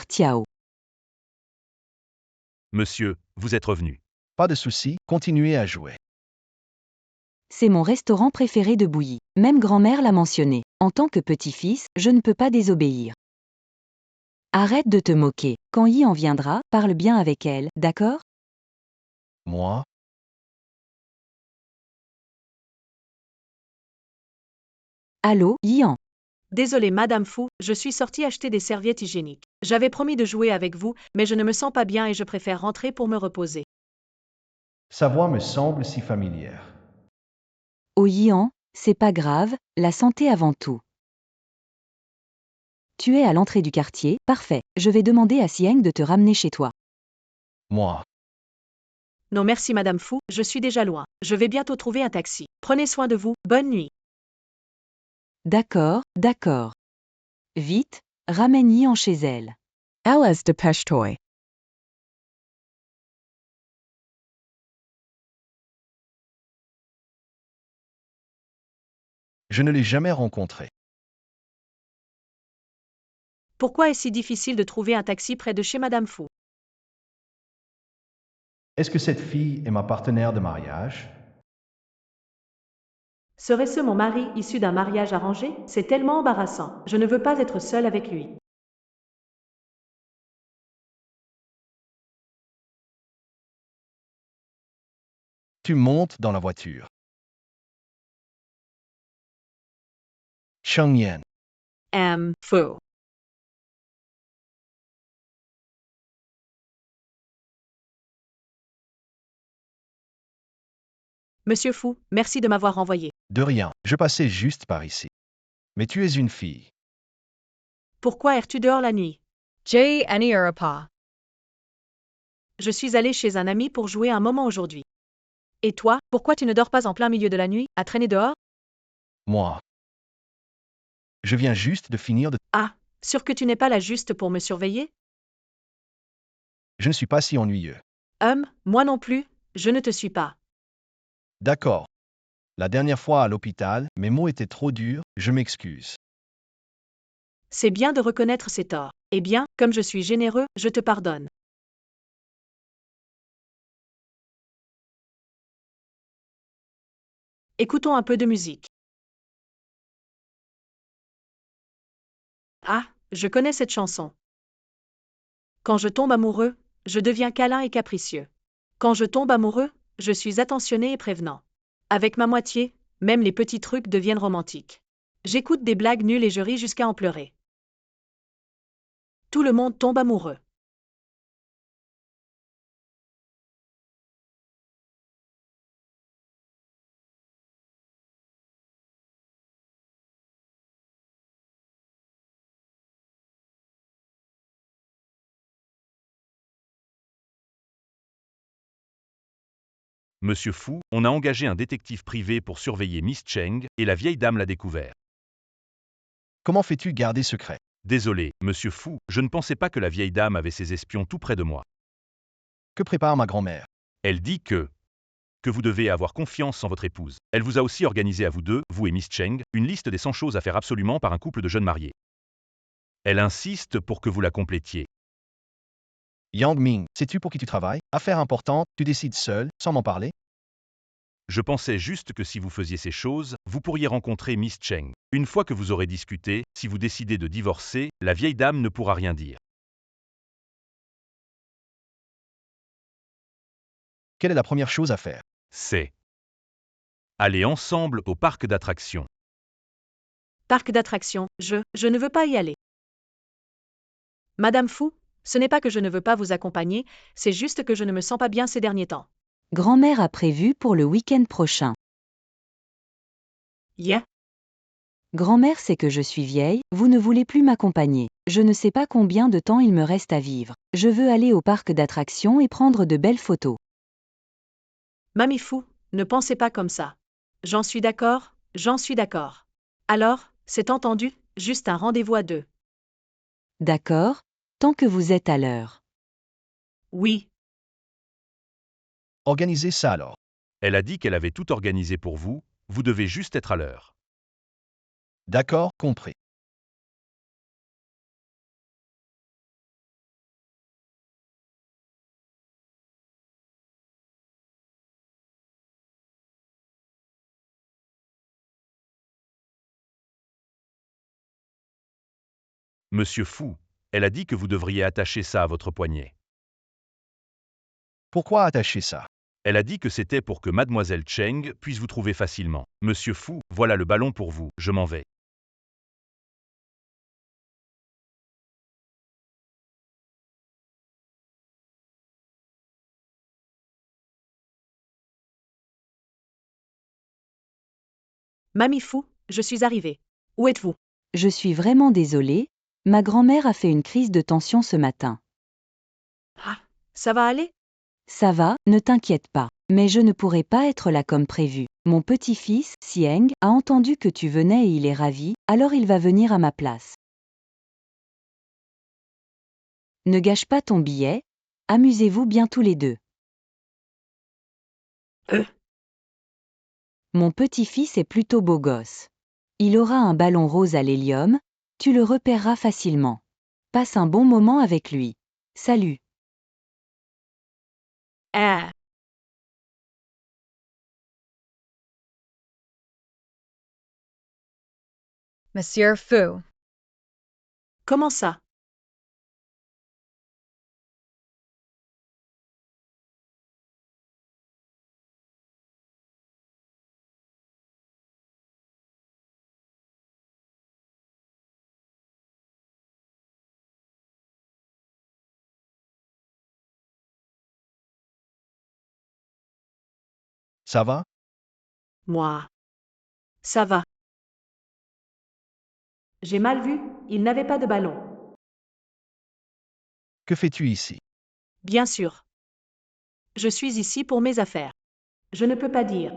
Tiao. Monsieur, vous êtes revenu. Pas de souci, continuez à jouer. c'est mon restaurant préféré de Bouilly. Même grand-mère l'a mentionné. En tant que petit-fils, je ne peux pas désobéir. Arrête de te moquer. Quand Yi en viendra, parle bien avec elle, d'accord? Moi, Allô, Yian. Désolée, Madame Fu, je suis sortie acheter des serviettes hygiéniques. J'avais promis de jouer avec vous, mais je ne me sens pas bien et je préfère rentrer pour me reposer. sa voix me semble si familière. Oh Yian, c'est pas grave, la santé avant tout. Tu es à l'entrée du quartier, parfait. Je vais demander à Sieng de te ramener chez toi. Moi, Non merci Madame Fu, je suis déjà loin. Je vais bientôt trouver un taxi. Prenez soin de vous, bonne nuit. D'accord, d'accord. Vite, ramène Yian chez elle. Alice Depeshtoi. je ne l'ai jamais rencontré. Pourquoi est-ce si difficile de trouver un taxi près de chez Madame Fu? Est-ce que cette fille est ma partenaire de mariage? Serait-ce mon mari issu d'un mariage arrangé? C'est tellement embarrassant. Je ne veux pas être seule avec lui. Tu montes dans la voiture. Chengyan, Fu. Monsieur Fu, merci de m'avoir renvoyé. de rien, je passais juste par ici. Mais tu es une fille. Pourquoi es-tu dehors la nuit? J. Any Europa. Je suis allée chez un ami pour jouer un moment aujourd'hui. Et toi, pourquoi tu ne dors pas en plein milieu de la nuit, à traîner dehors? Moi, je viens juste de finir de... Ah, sûr que tu n'es pas là juste pour me surveiller? Je ne suis pas si ennuyeux. Moi non plus, je ne te suis pas. D'accord. La dernière fois à l'hôpital, mes mots étaient trop durs, je m'excuse. C'est bien de reconnaître ses torts. Eh bien, comme je suis généreux, je te pardonne. Écoutons un peu de musique. Ah, je connais cette chanson. Quand je tombe amoureux, je deviens câlin et capricieux. Quand je tombe amoureux, je suis attentionné et prévenant. Avec ma moitié, même les petits trucs deviennent romantiques. J'écoute des blagues nulles et je ris jusqu'à en pleurer. Tout le monde tombe amoureux. Monsieur Fu, on a engagé un détective privé pour surveiller Miss Cheng, et la vieille dame l'a découvert. Comment fais-tu garder secret? Désolé, monsieur Fu, je ne pensais pas que la vieille dame avait ses espions tout près de moi. Que prépare ma grand-mère? Elle dit que vous devez avoir confiance en votre épouse. Elle vous a aussi organisé à vous deux, vous et Miss Cheng, une liste des 100 choses à faire absolument par un couple de jeunes mariés. Elle insiste pour que vous la complétiez. Yang Ming, sais-tu pour qui tu travailles? Affaire importante, tu décides seul, sans m'en parler? Je pensais juste que si vous faisiez ces choses, vous pourriez rencontrer Miss Cheng. Une fois que vous aurez discuté, si vous décidez de divorcer, la vieille dame ne pourra rien dire. Quelle est la première chose à faire? C'est aller ensemble au parc d'attractions. Parc d'attractions, je ne veux pas y aller. Madame Fu, ce n'est pas que je ne veux pas vous accompagner, c'est juste que je ne me sens pas bien ces derniers temps. Grand-mère a prévu pour le week-end prochain. Yeah. Grand-mère sait que je suis vieille, vous ne voulez plus m'accompagner. Je ne sais pas combien de temps il me reste à vivre. Je veux aller au parc d'attractions et prendre de belles photos. Mamie Fu, ne pensez pas comme ça. J'en suis d'accord, j'en suis d'accord. Alors, c'est entendu, juste un rendez-vous à deux. D'accord? Tant que vous êtes à l'heure. Oui. Organisez ça alors. Elle a dit qu'elle avait tout organisé pour vous, vous devez juste être à l'heure. D'accord, compris. Monsieur Fu, elle a dit que vous devriez attacher ça à votre poignet. Pourquoi attacher ça? Elle a dit que c'était pour que mademoiselle Cheng puisse vous trouver facilement. Monsieur Fu, voilà le ballon pour vous, je m'en vais. Mamie Fou, je suis arrivée. Où êtes-vous? Je suis vraiment désolée, ma grand-mère a fait une crise de tension ce matin. Ah, ça va aller? Ça va, ne t'inquiète pas. Mais je ne pourrai pas être là comme prévu. Mon petit-fils, Sieng, a entendu que tu venais et il est ravi, alors il va venir à ma place. Ne gâche pas ton billet, amusez-vous bien tous les deux. Mon petit-fils est plutôt beau gosse. Il aura un ballon rose à l'hélium, tu le repéreras facilement. Passe un bon moment avec lui. Salut. Ah. Monsieur Fu. Comment ça? Ça va? Moi. Ça va. J'ai mal vu, il n'avait pas de ballon. Que fais-tu ici? Bien sûr. Je suis ici pour mes affaires. Je ne peux pas dire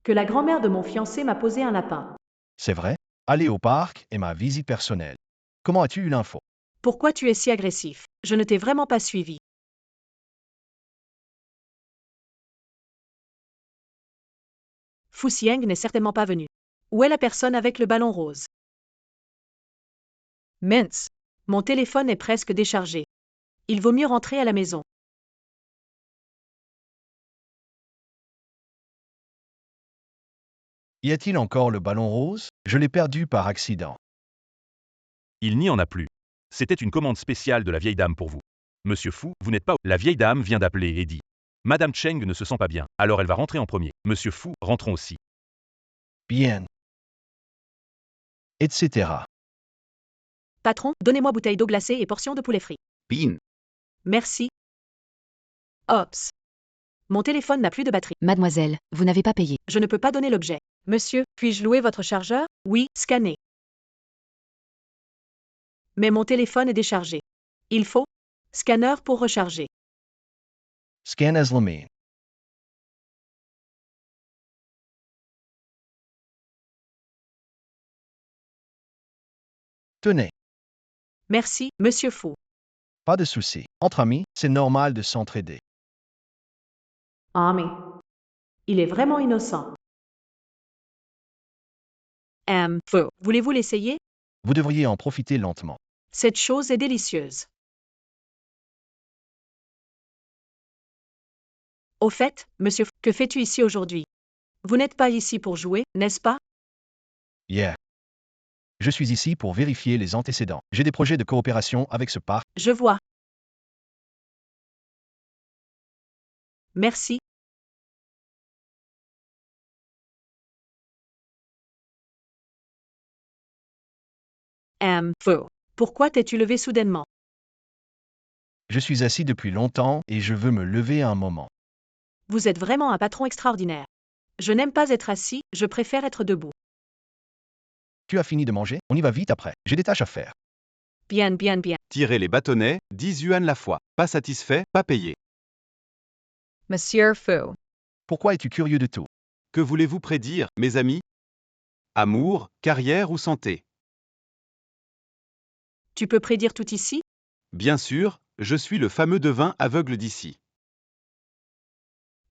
que la grand-mère de mon fiancé m'a posé un lapin. C'est vrai? Aller au parc est ma visite personnelle. Comment as-tu eu l'info? Pourquoi tu es si agressif? Je ne t'ai vraiment pas suivi. Fu Xiang n'est certainement pas venu. Où est la personne avec le ballon rose? Mince. Mon téléphone est presque déchargé. Il vaut mieux rentrer à la maison. Y a-t-il encore le ballon rose? Je l'ai perdu par accident. Il n'y en a plus. C'était une commande spéciale de la vieille dame pour vous. Monsieur Fu, vous n'êtes pas... La vieille dame vient d'appeler et dit. Madame Cheng ne se sent pas bien, alors elle va rentrer en premier. Monsieur Fu, rentrons aussi. Bien. Etc. Patron, donnez-moi bouteille d'eau glacée et portion de poulet frit. Bean. Merci. Ops. Mon téléphone n'a plus de batterie. Mademoiselle, vous n'avez pas payé. Je ne peux pas donner l'objet. Monsieur, puis-je louer votre chargeur? Oui, scanner. Mais mon téléphone est déchargé. Il faut scanner pour recharger. Scan as Lamine. Tenez, Merci, Monsieur Fu. pas de souci. Entre amis, c'est normal de s'entraider. Ah mais... Il est vraiment innocent. Fu, voulez-vous l'essayer? Vous devriez en profiter lentement. Cette chose est délicieuse. Au fait, Monsieur Fu, que fais-tu ici aujourd'hui? Vous n'êtes pas ici pour jouer, n'est-ce pas? Yeah. Je suis ici pour vérifier les antécédents. J'ai des projets de coopération avec ce parc. Je vois. Merci. Fu, pourquoi t'es-tu levé soudainement? Je suis assis depuis longtemps et je veux me lever un moment. Vous êtes vraiment un patron extraordinaire. Je n'aime pas être assis, je préfère être debout. Tu as fini de manger? On y va vite après. J'ai des tâches à faire. Bien, bien, bien. Tirer les bâtonnets, 10 yuan la fois. Pas satisfait, pas payé. Monsieur Fu. Pourquoi es-tu curieux de tout? Que voulez-vous prédire, mes amis? Amour, carrière ou santé? Tu peux prédire tout ici? Bien sûr, je suis le fameux devin aveugle d'ici.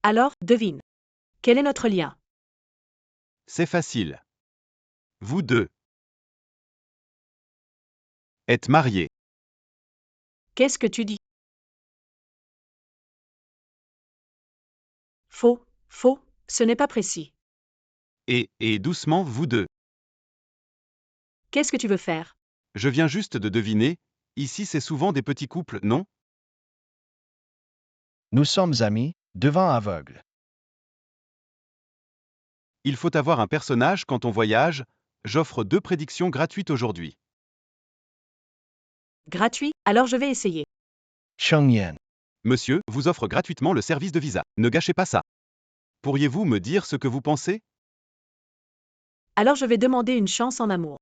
Alors, devine. Quel est notre lien? C'est facile. Vous deux êtes mariés. Qu'est-ce que tu dis? Faux, faux, ce n'est pas précis. Et doucement vous deux. Qu'est-ce que tu veux faire? Je viens juste de deviner, ici c'est souvent des petits couples, non? Nous sommes amis, devant aveugle. Il faut avoir un personnage quand on voyage. J'offre 2 prédictions gratuites aujourd'hui. Gratuit, alors je vais essayer. Chongyan. Monsieur vous offre gratuitement le service de visa. Ne gâchez pas ça. Pourriez-vous me dire ce que vous pensez? Alors je vais demander une chance en amour.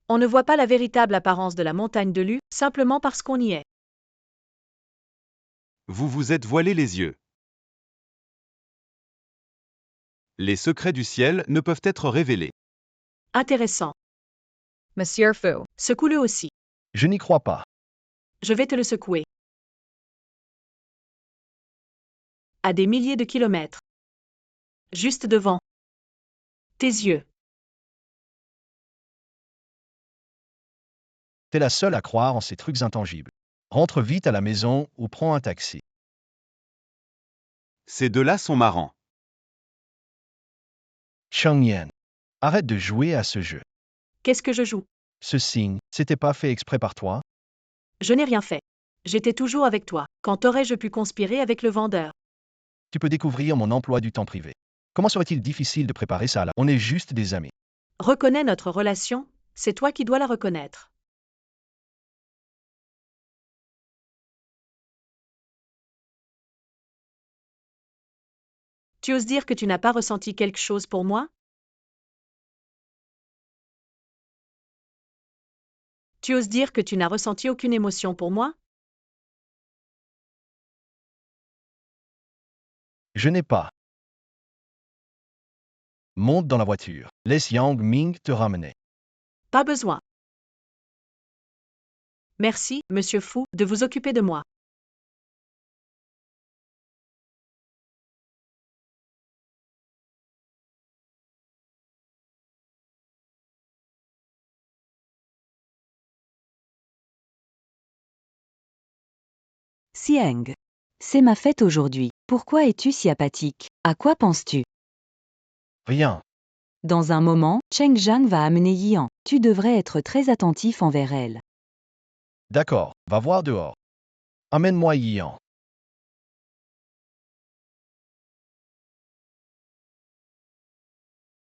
On ne voit pas la véritable apparence de la montagne de Lu, simplement parce qu'on y est. Vous vous êtes voilé les yeux. Les secrets du ciel ne peuvent être révélés. Intéressant. Monsieur Fu. Secoue-le aussi. Je n'y crois pas. Je vais te le secouer. À des milliers de kilomètres. Juste devant. Tes yeux. T'es la seule à croire en ces trucs intangibles. Rentre vite à la maison ou prends un taxi. Ces deux-là sont marrants. Chongyan. Arrête de jouer à ce jeu. Qu'est-ce que je joue? Ce signe, c'était pas fait exprès par toi? Je n'ai rien fait. J'étais toujours avec toi. Quand aurais-je pu conspirer avec le vendeur? Tu peux découvrir mon emploi du temps privé. Comment serait-il difficile de préparer ça là? On est juste des amis. Reconnais notre relation, c'est toi qui dois la reconnaître. Tu oses dire que tu n'as pas ressenti quelque chose pour moi? Tu oses dire que tu n'as ressenti aucune émotion pour moi? Je n'ai pas. Monte dans la voiture. Laisse Yang Ming te ramener. Pas besoin. Merci, monsieur Fu, de vous occuper de moi. Sieng. C'est ma fête aujourd'hui. Pourquoi es-tu si apathique? À quoi penses-tu? Rien. Dans un moment, Cheng Zhang va amener Yian. Tu devrais être très attentif envers elle. D'accord, va voir dehors. Amène-moi Yian.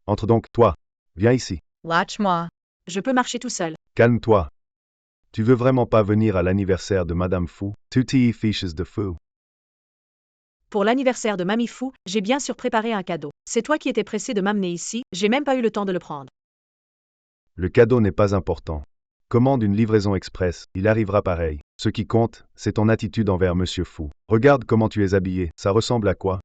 Entre donc, toi. Viens ici. Lâche-moi. Je peux marcher tout seul. Calme-toi. Tu veux vraiment pas venir à l'anniversaire de Madame Fu? Tu t'y fiches de Fu. Pour l'anniversaire de Mamie Fu, j'ai bien sûr préparé un cadeau. C'est toi qui étais pressé de m'amener ici, j'ai même pas eu le temps de le prendre. Le cadeau n'est pas important. Commande une livraison express, il arrivera pareil. Ce qui compte, c'est ton attitude envers Monsieur Fu. Regarde comment tu es habillé, ça ressemble à quoi?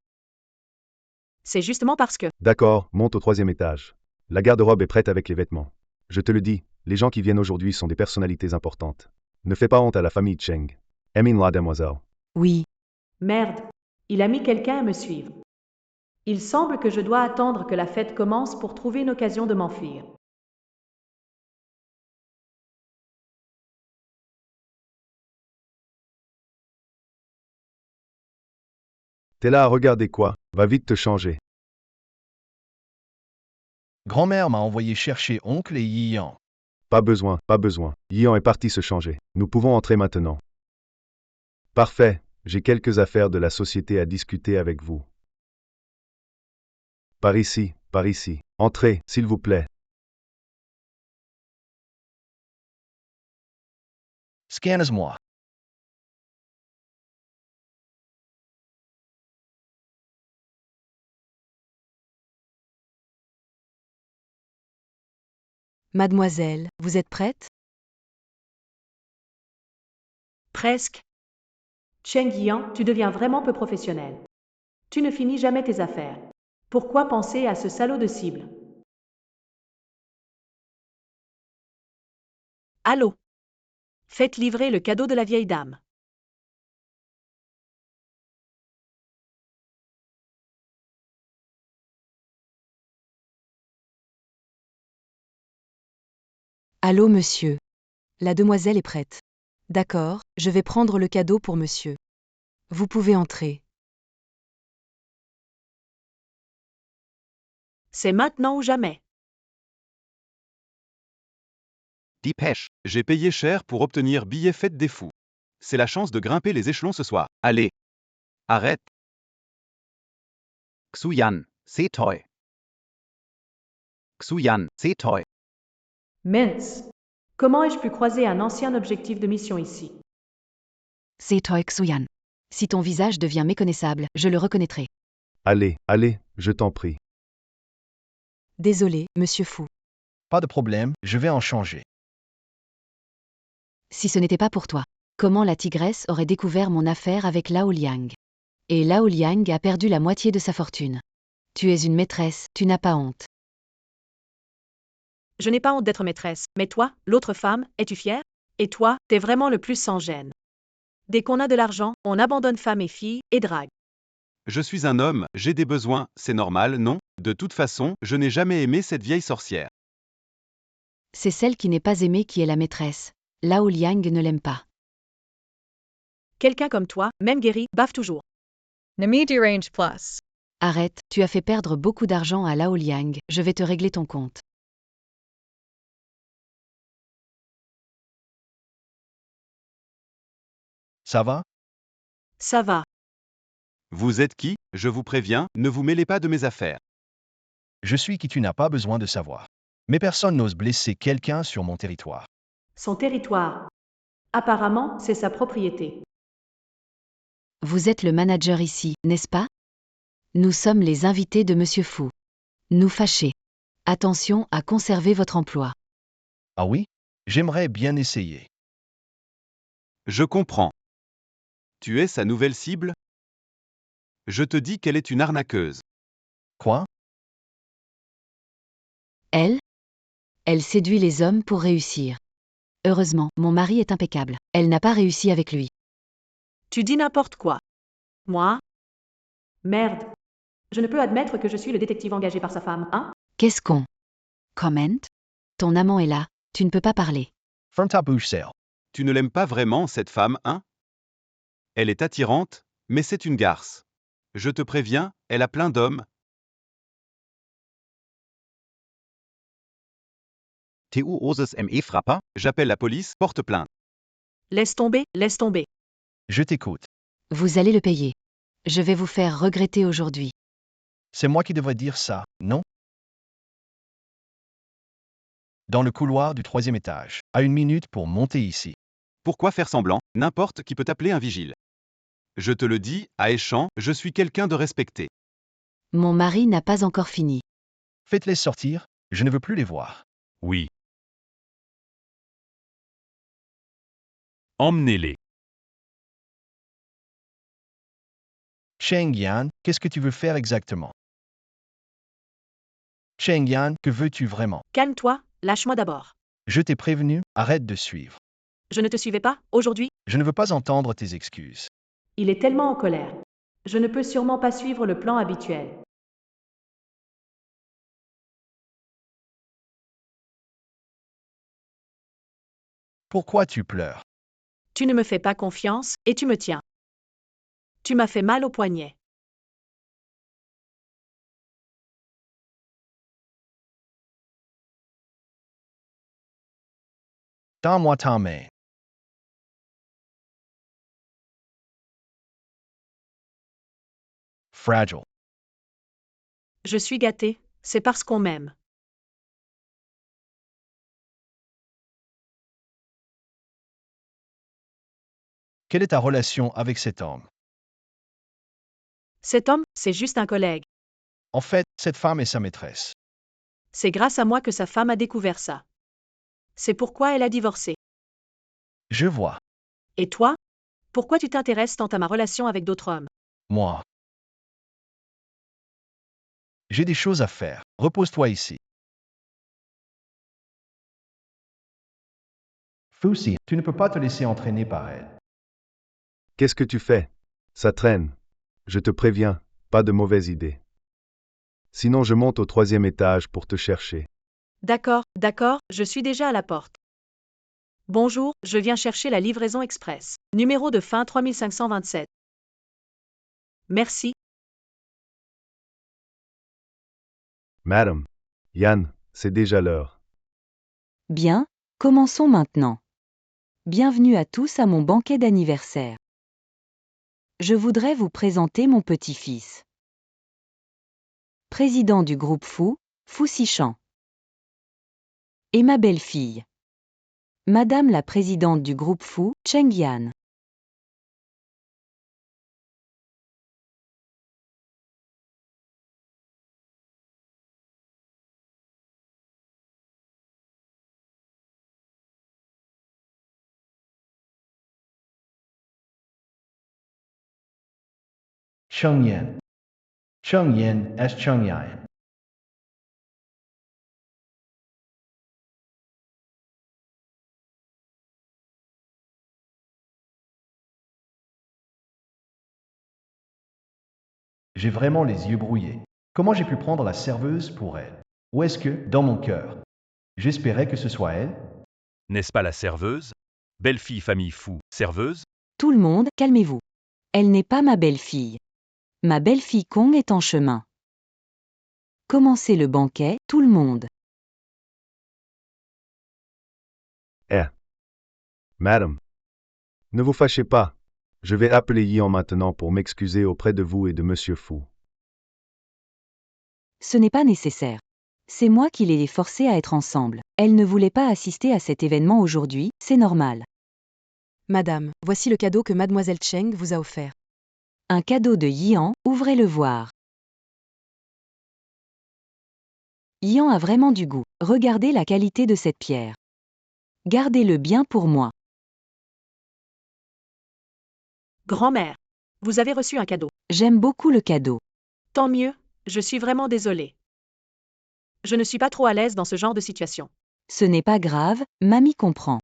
C'est justement parce que... D'accord, monte au 3e étage. La garde-robe est prête avec les vêtements. Je te le dis, les gens qui viennent aujourd'hui sont des personnalités importantes. Ne fais pas honte à la famille Cheng. Aimine la demoiselle. Oui. Merde. Il a mis quelqu'un à me suivre. Il semble que je dois attendre que la fête commence pour trouver une occasion de m'enfuir. T'es là à regarder quoi? Va vite te changer. Grand-mère m'a envoyé chercher oncle et Yian. Pas besoin, pas besoin. Yian est parti se changer. Nous pouvons entrer maintenant. Parfait, j'ai quelques affaires de la société à discuter avec vous. Par ici, par ici. Entrez, s'il vous plaît. Scanne-moi. Mademoiselle, vous êtes prête? Presque. Cheng Yian, tu deviens vraiment peu professionnel. Tu ne finis jamais tes affaires. Pourquoi penser à ce salaud de cible? Allô? Faites livrer le cadeau de la vieille dame. Allô, monsieur. La demoiselle est prête. D'accord, je vais prendre le cadeau pour monsieur. Vous pouvez entrer. C'est maintenant ou jamais. Dépêche. J'ai payé cher pour obtenir billet fête des fous. C'est la chance de grimper les échelons ce soir. Allez. Arrête. Xuyan, c'est toi. Xuyan, c'est toi. Mince. Comment ai-je pu croiser un ancien objectif de mission ici? C'est toi Xuyan. Si ton visage devient méconnaissable, je le reconnaîtrai. Allez, allez, je t'en prie. Désolé, monsieur Fu. Pas de problème, je vais en changer. Si ce n'était pas pour toi, comment la tigresse aurait découvert mon affaire avec Lao Liang? Et Lao Liang a perdu la moitié de sa fortune. Tu es une maîtresse, tu n'as pas honte. Je n'ai pas honte d'être maîtresse, mais toi, l'autre femme, es-tu fière? Et toi, t'es vraiment le plus sans gêne. Dès qu'on a de l'argent, on abandonne femme et fille, et drague. Je suis un homme, j'ai des besoins, c'est normal, non? De toute façon, je n'ai jamais aimé cette vieille sorcière. C'est celle qui n'est pas aimée qui est la maîtresse. Lao Liang ne l'aime pas. Quelqu'un comme toi, même guéri, baffe toujours. Namidi Range Plus. Arrête, tu as fait perdre beaucoup d'argent à Lao Liang, je vais te régler ton compte. Ça va? Ça va. Vous êtes qui? Je vous préviens, ne vous mêlez pas de mes affaires. Je suis qui tu n'as pas besoin de savoir. Mais personne n'ose blesser quelqu'un sur mon territoire. Son territoire. Apparemment, c'est sa propriété. Vous êtes le manager ici, n'est-ce pas? Nous sommes les invités de monsieur Fu. Nous fâcher. Attention à conserver votre emploi. Ah oui? J'aimerais bien essayer. Je comprends. Tu es sa nouvelle cible? Je te dis qu'elle est une arnaqueuse. Quoi? Elle? Elle séduit les hommes pour réussir. Heureusement, mon mari est impeccable. Elle n'a pas réussi avec lui. Tu dis n'importe quoi. Moi? Merde. Je ne peux admettre que je suis le détective engagé par sa femme, hein? Qu'est-ce qu'on? Comment? Ton amant est là, tu ne peux pas parler. Ferme ta bouche, Sale. Tu ne l'aimes pas vraiment, cette femme, hein? Elle est attirante, mais c'est une garce. Je te préviens, elle a plein d'hommes. Tu oses me frapper? J'appelle la police, porte plainte. Laisse tomber, laisse tomber. Je t'écoute. Vous allez le payer. Je vais vous faire regretter aujourd'hui. C'est moi qui devrais dire ça, non? Dans le couloir du 3e étage, à 1 minute pour monter ici. Pourquoi faire semblant? N'importe qui peut appeler un vigile. Je te le dis, à Échamps, je suis quelqu'un de respecté. Mon mari n'a pas encore fini. Faites-les sortir, je ne veux plus les voir. Oui. Emmenez-les. Cheng Yan, qu'est-ce que tu veux faire exactement? Cheng Yan, que veux-tu vraiment? Calme-toi, lâche-moi d'abord. Je t'ai prévenu, arrête de suivre. Je ne te suivais pas, aujourd'hui? Je ne veux pas entendre tes excuses. Il est tellement en colère. Je ne peux sûrement pas suivre le plan habituel. Pourquoi tu pleures? Tu ne me fais pas confiance, et tu me tiens. Tu m'as fait mal au poignet. Donne-moi ta main. Fragile. Je suis gâté, c'est parce qu'on m'aime. Quelle est ta relation avec cet homme? Cet homme, c'est juste un collègue. En fait, cette femme est sa maîtresse. C'est grâce à moi que sa femme a découvert ça. C'est pourquoi elle a divorcé. Je vois. Et toi? Pourquoi tu t'intéresses tant à ma relation avec d'autres hommes? Moi. J'ai des choses à faire. Repose-toi ici. Fusi, tu ne peux pas te laisser entraîner par elle. Qu'est-ce que tu fais? Ça traîne. Je te préviens, pas de mauvaise idée. Sinon je monte au 3e étage pour te chercher. D'accord, d'accord, je suis déjà à la porte. Bonjour, je viens chercher la livraison express. Numéro de fin 3527. Merci. Madame. Yann, c'est déjà l'heure. Bien, commençons maintenant. Bienvenue à tous à mon banquet d'anniversaire. Je voudrais vous présenter mon petit-fils. Président du groupe Fu Sichan. Et ma belle-fille. Madame la présidente du groupe Cheng Yan. Chengyan. Chengyan S. Chengyan. J'ai vraiment les yeux brouillés. Comment j'ai pu prendre la serveuse pour elle? Ou est-ce que, dans mon cœur, j'espérais que ce soit elle? N'est-ce pas la serveuse? Belle-fille famille Fu, serveuse? Tout le monde, calmez-vous. Elle n'est pas ma belle-fille. Ma belle-fille Kong est en chemin. Commencez le banquet, tout le monde. Madame. Ne vous fâchez pas. Je vais appeler Yan maintenant pour m'excuser auprès de vous et de Monsieur Fu. Ce n'est pas nécessaire. C'est moi qui l'ai forcée à être ensemble. Elle ne voulait pas assister à cet événement aujourd'hui, c'est normal. Madame, voici le cadeau que mademoiselle Cheng vous a offert. Un cadeau de Yan, ouvrez-le voir. Yan a vraiment du goût. Regardez la qualité de cette pierre. Gardez-le bien pour moi. Grand-mère, vous avez reçu un cadeau. J'aime beaucoup le cadeau. Tant mieux, je suis vraiment désolée. Je ne suis pas trop à l'aise dans ce genre de situation. Ce n'est pas grave, mamie comprend.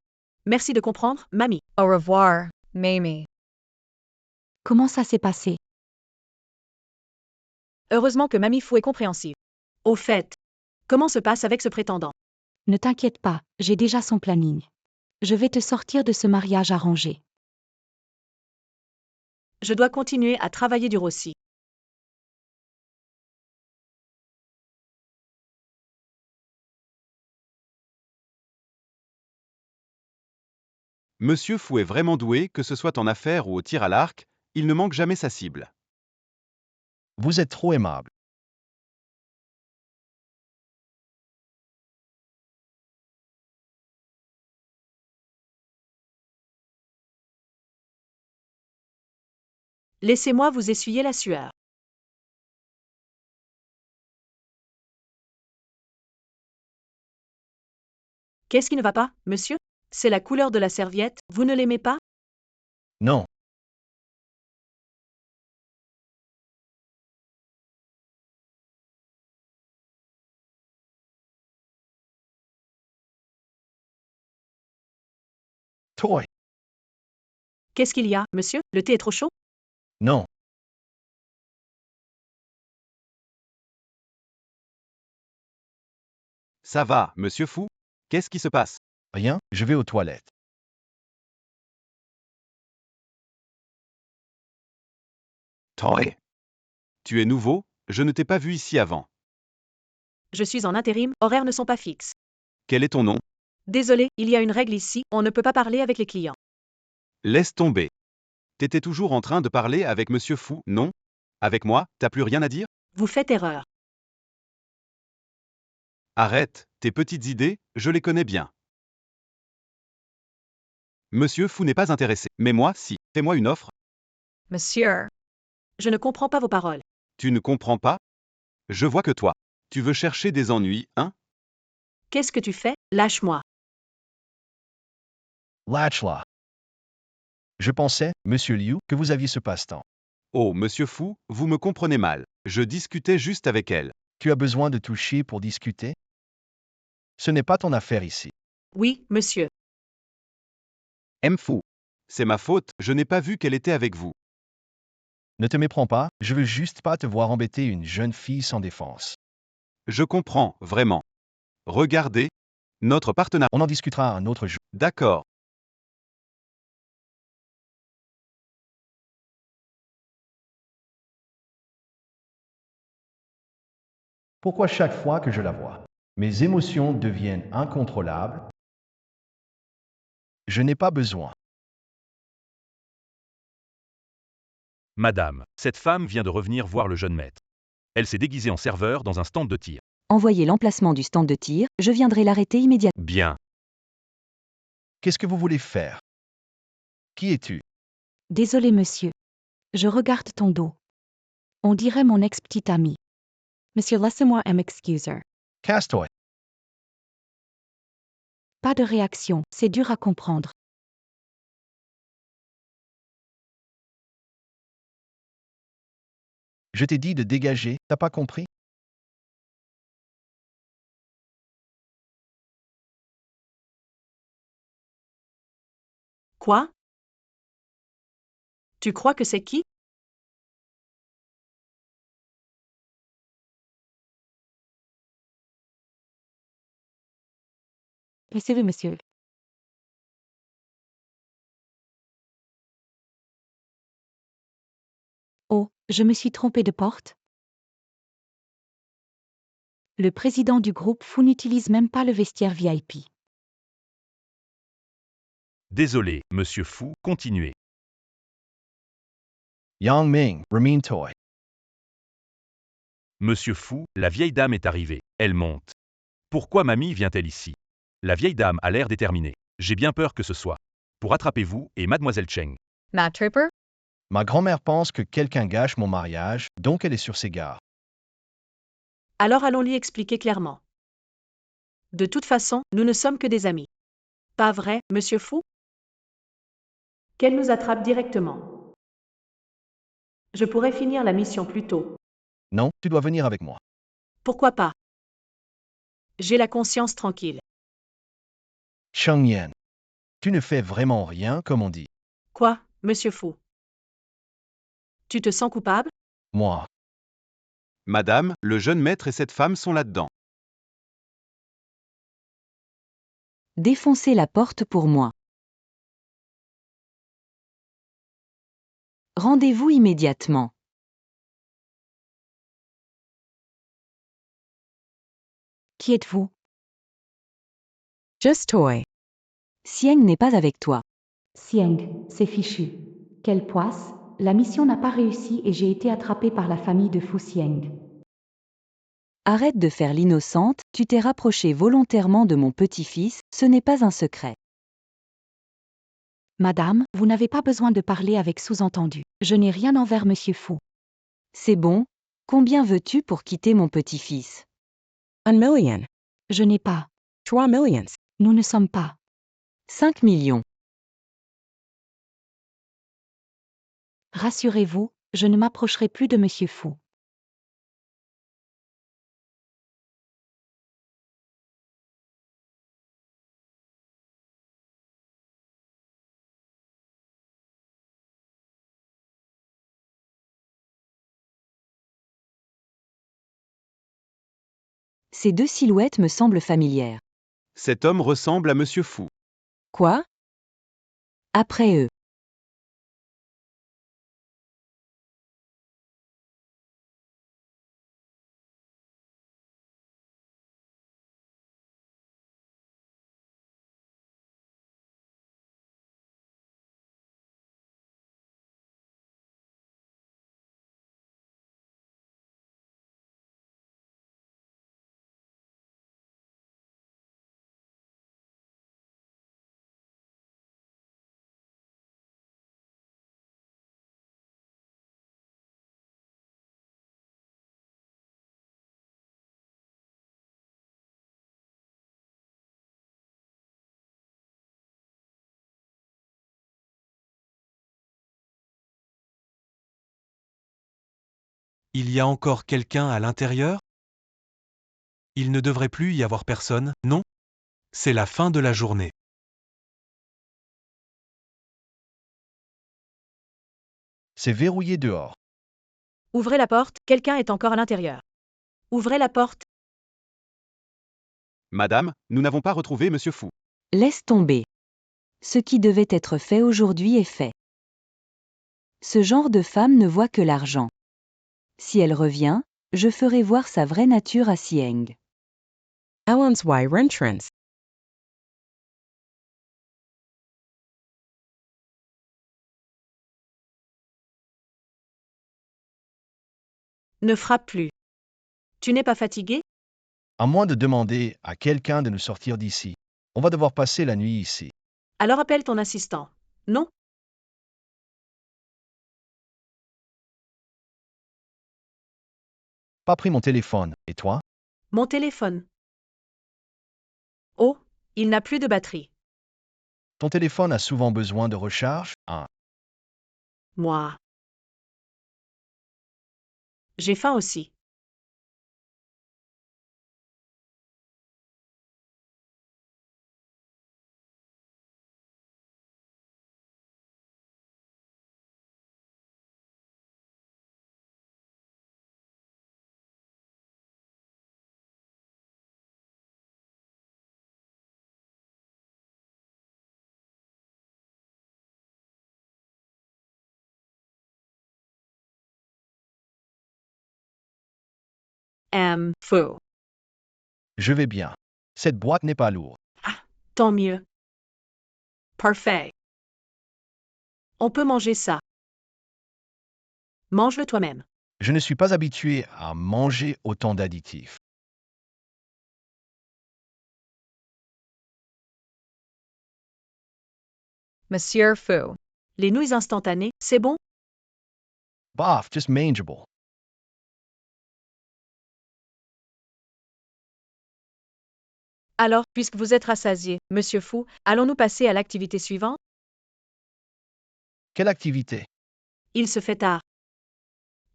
Merci de comprendre, mamie. Au revoir, Mamie. Comment ça s'est passé? Heureusement que mamie Fu est compréhensive. Au fait, comment se passe avec ce prétendant? Ne t'inquiète pas, j'ai déjà son planning. Je vais te sortir de ce mariage arrangé. Je dois continuer à travailler dur aussi. Monsieur Fu est vraiment doué, que ce soit en affaires ou au tir à l'arc, il ne manque jamais sa cible. Vous êtes trop aimable. Laissez-moi vous essuyer la sueur. Qu'est-ce qui ne va pas, monsieur? C'est la couleur de la serviette, vous ne l'aimez pas? Non. Toi. Qu'est-ce qu'il y a, monsieur? Le thé est trop chaud? Non. Ça va, monsieur Fu? Qu'est-ce qui se passe? Rien, je vais aux toilettes. Toi. Tu es nouveau? Je ne t'ai pas vu ici avant. Je suis en intérim, horaires ne sont pas fixes. Quel est ton nom? Désolé, il y a une règle ici, on ne peut pas parler avec les clients. Laisse tomber. T'étais toujours en train de parler avec monsieur Fu, non? Avec moi, t'as plus rien à dire? Vous faites erreur. Arrête, tes petites idées, je les connais bien. Monsieur Fu n'est pas intéressé, mais moi, si. Fais-moi une offre. Monsieur. Je ne comprends pas vos paroles. Tu ne comprends pas? Je vois que toi. Tu veux chercher des ennuis, hein? Qu'est-ce que tu fais? Lâche-moi. Lâche-la. Je pensais, monsieur Liu, que vous aviez ce passe-temps. Oh, monsieur Fu, vous me comprenez mal. Je discutais juste avec elle. Tu as besoin de toucher pour discuter? Ce n'est pas ton affaire ici. Oui, monsieur. M. Fu. C'est ma faute, je n'ai pas vu qu'elle était avec vous. Ne te méprends pas, je veux juste pas te voir embêter une jeune fille sans défense. Je comprends, vraiment. Regardez. Notre partenaire. On en discutera un autre jour. D'accord. Pourquoi chaque fois que je la vois, mes émotions deviennent incontrôlables? Je n'ai pas besoin. Madame, cette femme vient de revenir voir le jeune maître. Elle s'est déguisée en serveur dans un stand de tir. Envoyez l'emplacement du stand de tir, je viendrai l'arrêter immédiatement. Bien. Qu'est-ce que vous voulez faire? Qui es-tu? Désolé monsieur. Je regarde ton dos. On dirait mon ex-petite amie. Monsieur, laissez-moi m'excuser. Casse-toi. Pas de réaction, c'est dur à comprendre. Je t'ai dit de dégager, t'as pas compris? Quoi? Tu crois que c'est qui? Laissez-le monsieur. Oh, je me suis trompée de porte. Le président du groupe Fu n'utilise même pas le vestiaire VIP. Désolé, monsieur Fu, continuez. Yang Ming, Ramin Toy. Monsieur Fu, la vieille dame est arrivée. Elle monte. Pourquoi mamie vient-elle ici? La vieille dame a l'air déterminée. J'ai bien peur que ce soit pour attraper vous et mademoiselle Cheng. Matt Tripper? Ma grand-mère pense que quelqu'un gâche mon mariage, donc elle est sur ses gardes. Alors allons lui expliquer clairement. De toute façon, nous ne sommes que des amis. Pas vrai, monsieur Fu? Qu'elle nous attrape directement. Je pourrais finir la mission plus tôt. Non, tu dois venir avec moi. Pourquoi pas? J'ai la conscience tranquille. Cheng Yan. Tu ne fais vraiment rien, comme on dit. Quoi, monsieur Fu? Tu te sens coupable? Moi. Madame, le jeune maître et cette femme sont là-dedans. Défoncez la porte pour moi. Rendez-vous immédiatement. Qui êtes-vous? Just toy. Sieng n'est pas avec toi. Sieng, c'est fichu. Quelle poisse, la mission n'a pas réussi et j'ai été attrapée par la famille de Fu Sieng. Arrête de faire l'innocente, tu t'es rapproché volontairement de mon petit-fils, ce n'est pas un secret. Madame, vous n'avez pas besoin de parler avec sous-entendu. Je n'ai rien envers monsieur Fu. C'est bon, combien veux-tu pour quitter mon petit-fils? 1 million. Je n'ai pas. 3 millions. Nous ne sommes pas. 5 millions. Rassurez-vous, je ne m'approcherai plus de monsieur Fu. Ces deux silhouettes me semblent familières. Cet homme ressemble à monsieur Fu. Quoi? Après eux. Il y a encore quelqu'un à l'intérieur? Il ne devrait plus y avoir personne, non? C'est la fin de la journée. C'est verrouillé dehors. Ouvrez la porte, quelqu'un est encore à l'intérieur. Ouvrez la porte. Madame, nous n'avons pas retrouvé monsieur Fu. Laisse tomber. Ce qui devait être fait aujourd'hui est fait. Ce genre de femme ne voit que l'argent. Si elle revient, Je ferai voir sa vraie nature à Sieng. Ellen's wire entrance. Ne frappe plus. Tu n'es pas fatigué? À moins de demander à quelqu'un de nous sortir d'ici. On va devoir passer la nuit ici. Alors appelle ton assistant. Non? Pas pris mon téléphone. Et toi? Mon téléphone. Oh, il n'a plus de batterie. Ton téléphone a souvent besoin de recharge? Moi. J'ai faim aussi. Faux. Je vais bien. Cette boîte n'est pas lourde. Tant mieux. Parfait. On peut manger ça. Mange-le toi-même. Je ne suis pas habitué à manger autant d'additifs. Monsieur Fu. Les nouilles instantanées, c'est bon? Bof, just mangeable. Alors, puisque vous êtes rassasié, Monsieur Fu, allons-nous passer à l'activité suivante? Quelle activité? Il se fait tard.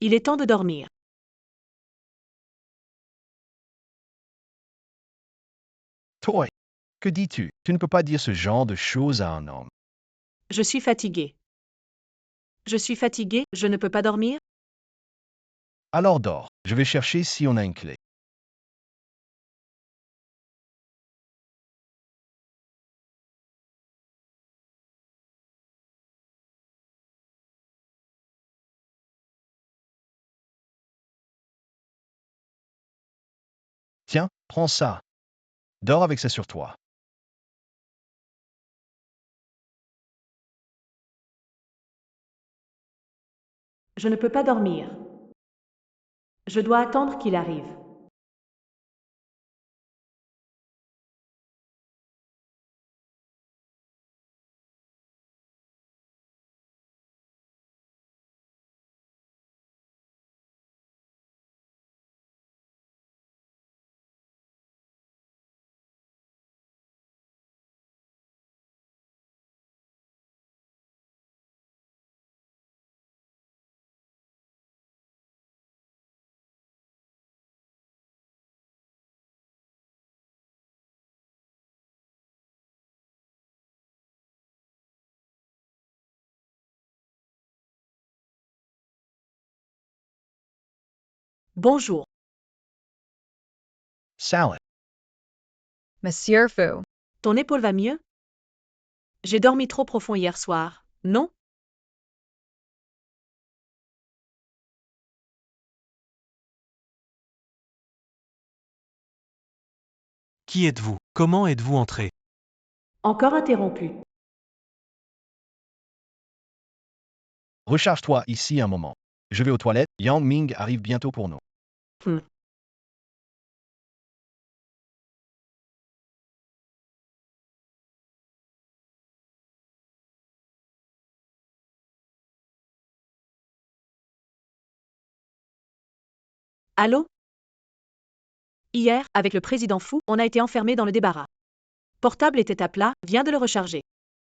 Il est temps de dormir. Toi, que dis-tu? Tu ne peux pas dire ce genre de choses à un homme. Je suis fatigué. Je suis fatigué, je ne peux pas dormir? Alors dors. Je vais chercher si on a une clé. Tiens, prends ça. Dors avec ça sur toi. Je ne peux pas dormir. Je dois attendre qu'il arrive. Bonjour. Salad. Monsieur Fu. Ton épaule va mieux? J'ai dormi trop profond hier soir, non? Qui êtes-vous? Comment êtes-vous entré? Encore interrompu. Recharge-toi ici un moment. Je vais aux toilettes. Yang Ming arrive bientôt pour nous. Allô? Hier, avec le président Fou, on a été enfermés dans le débarras. Portable était à plat, viens de le recharger.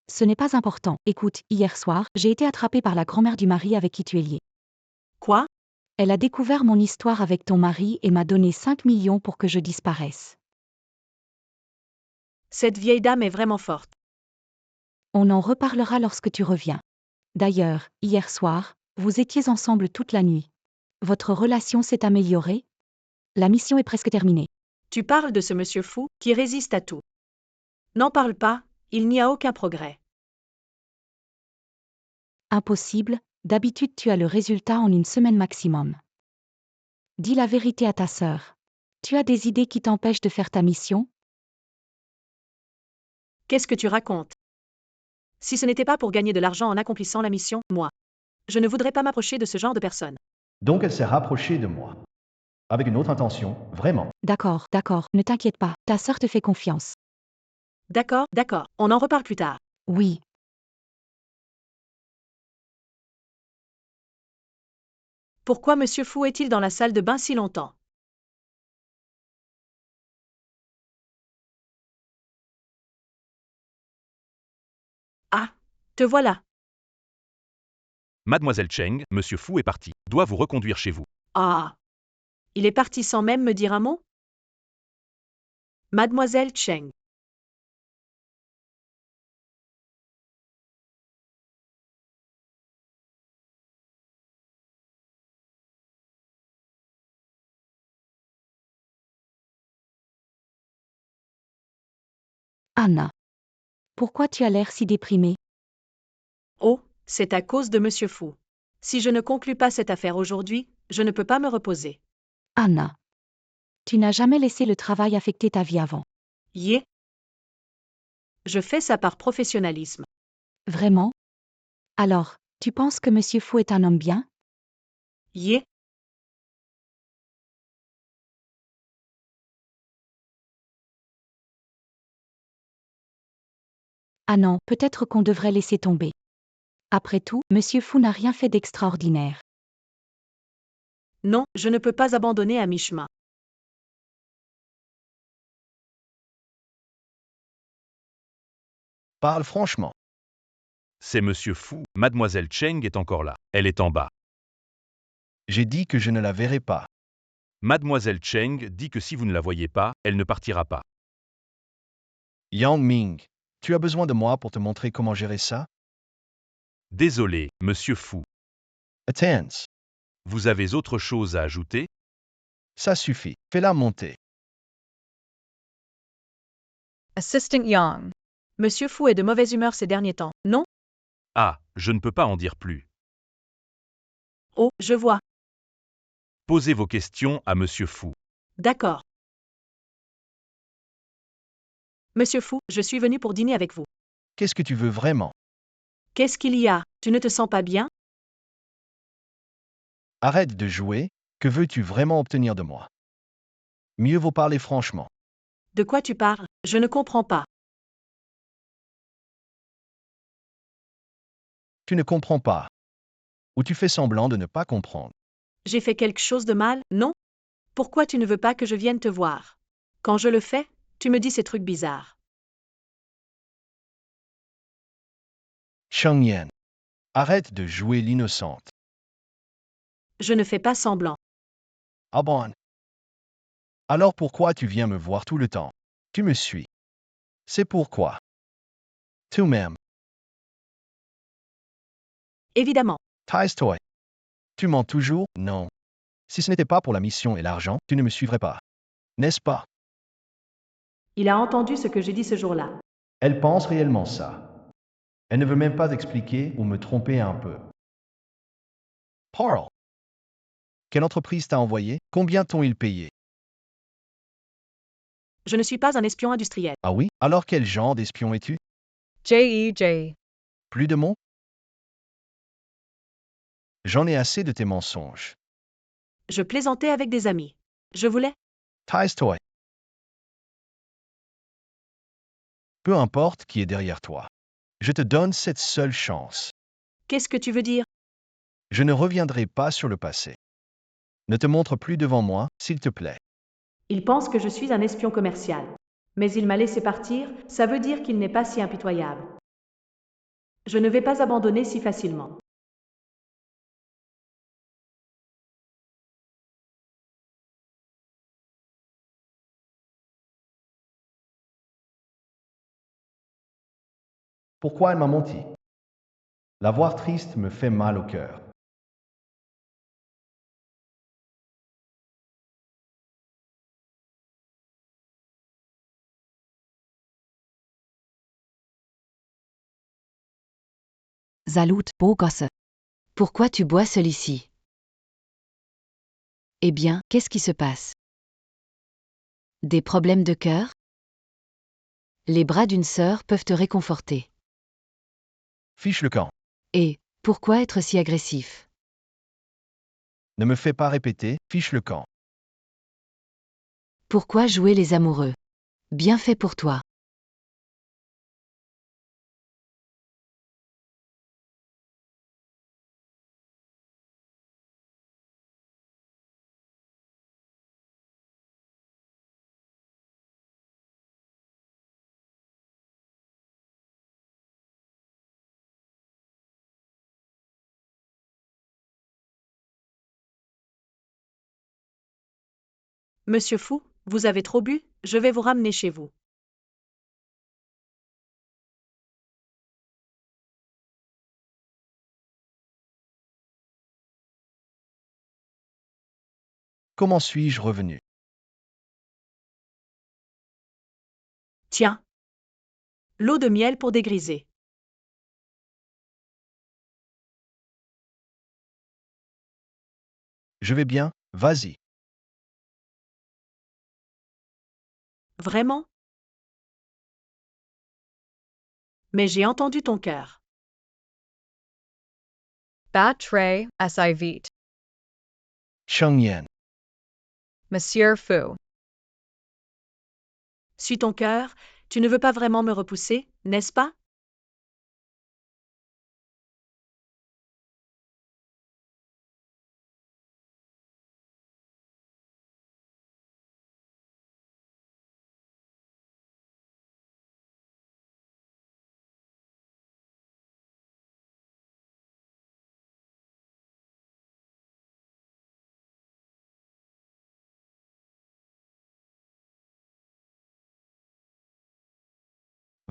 Ce n'est pas important. Écoute, hier soir, j'ai été attrapée par la grand-mère du mari avec qui tu es lié. Quoi? Elle a découvert mon histoire avec ton mari et m'a donné 5 millions pour que je disparaisse. Cette vieille dame est vraiment forte. On en reparlera lorsque tu reviens. D'ailleurs, hier soir, vous étiez ensemble toute la nuit. Votre relation s'est améliorée? La mission est presque terminée. Tu parles de ce monsieur Fou qui résiste à tout. N'en parle pas, il n'y a aucun progrès. Impossible, d'habitude tu as le résultat en une semaine maximum. Dis la vérité à ta sœur. Tu as des idées qui t'empêchent de faire ta mission? Qu'est-ce que tu racontes? Si ce n'était pas pour gagner de l'argent en accomplissant la mission, moi, je ne voudrais pas m'approcher de ce genre de personne. Donc elle s'est rapprochée de moi. Avec une autre intention, vraiment. D'accord, ne t'inquiète pas, ta sœur te fait confiance. D'accord, on en reparle plus tard. Oui. Pourquoi Monsieur Fu est-il dans la salle de bain si longtemps? Ah, te voilà. Mademoiselle Cheng, Monsieur Fu est parti. Doit vous reconduire chez vous. Ah. Il est parti sans même me dire un mot? Mademoiselle Cheng. Anna. Pourquoi tu as l'air si déprimée? Oh, c'est à cause de Monsieur Fu. Si je ne conclus pas cette affaire aujourd'hui, je ne peux pas me reposer. Anna. Tu n'as jamais laissé le travail affecter ta vie avant. Yeah. Je fais ça par professionnalisme. Vraiment? Alors, tu penses que Monsieur Fu est un homme bien? Yeah. Ah non, peut-être qu'on devrait laisser tomber. Après tout, Monsieur Fu n'a rien fait d'extraordinaire. Non, je ne peux pas abandonner à mi-chemin. Parle franchement. C'est Monsieur Fu, Mademoiselle Cheng est encore là. Elle est en bas. J'ai dit que je ne la verrai pas. Mademoiselle Cheng dit que si vous ne la voyez pas, elle ne partira pas. Yang Ming, tu as besoin de moi pour te montrer comment gérer ça? Désolé, Monsieur Fu. Attends. Vous avez autre chose à ajouter? Ça suffit. Fais-la monter. Assistant Yang. Monsieur Fu est de mauvaise humeur ces derniers temps, non? Ah, je ne peux pas en dire plus. Oh, je vois. Posez vos questions à Monsieur Fu. D'accord. Monsieur Fu, je suis venu pour dîner avec vous. Qu'est-ce que tu veux vraiment? Qu'est-ce qu'il y a? Tu ne te sens pas bien? Arrête de jouer. Que veux-tu vraiment obtenir de moi? Mieux vaut parler franchement. De quoi tu parles? Je ne comprends pas. Tu ne comprends pas. Ou tu fais semblant de ne pas comprendre. J'ai fait quelque chose de mal, non? Pourquoi tu ne veux pas que je vienne te voir? Quand je le fais, tu me dis ces trucs bizarres. Cheng Yan. Arrête de jouer l'innocente. Je ne fais pas semblant. Ah bon? Alors pourquoi tu viens me voir tout le temps? Tu me suis. C'est pourquoi. Toi-même. Évidemment. Taise-toi. Tu mens toujours? Non. Si ce n'était pas pour la mission et l'argent, tu ne me suivrais pas. N'est-ce pas? Il a entendu ce que j'ai dit ce jour-là. Elle pense réellement ça. Elle ne veut même pas expliquer ou me tromper un peu. Parle. Quelle entreprise t'a envoyé? Combien t'ont-ils payé? Je ne suis pas un espion industriel. Ah oui? Alors quel genre d'espion es-tu? J.E.J. Plus de mots? J'en ai assez de tes mensonges. Je plaisantais avec des amis. Je voulais. Taise-toi. Peu importe qui est derrière toi. Je te donne cette seule chance. Qu'est-ce que tu veux dire? Je ne reviendrai pas sur le passé. Ne te montre plus devant moi, s'il te plaît. Il pense que je suis un espion commercial. Mais il m'a laissé partir, ça veut dire qu'il n'est pas si impitoyable. Je ne vais pas abandonner si facilement. Pourquoi elle m'a menti? La voir triste me fait mal au cœur. Salut, beau gosse. Pourquoi tu bois celui-ci? Eh bien, qu'est-ce qui se passe? Des problèmes de cœur? Les bras d'une sœur peuvent te réconforter. Fiche le camp. Et, pourquoi être si agressif? Ne me fais pas répéter, fiche le camp. Pourquoi jouer les amoureux? Bien fait pour toi. Monsieur Fu, vous avez trop bu, je vais vous ramener chez vous. Comment suis-je revenu? Tiens. L'eau de miel pour dégriser. Je vais bien, vas-y. Vraiment? Mais j'ai entendu ton cœur. Bat très assez vite. Changyan. Monsieur Fu. Suis ton cœur, tu ne veux pas vraiment me repousser, n'est-ce pas?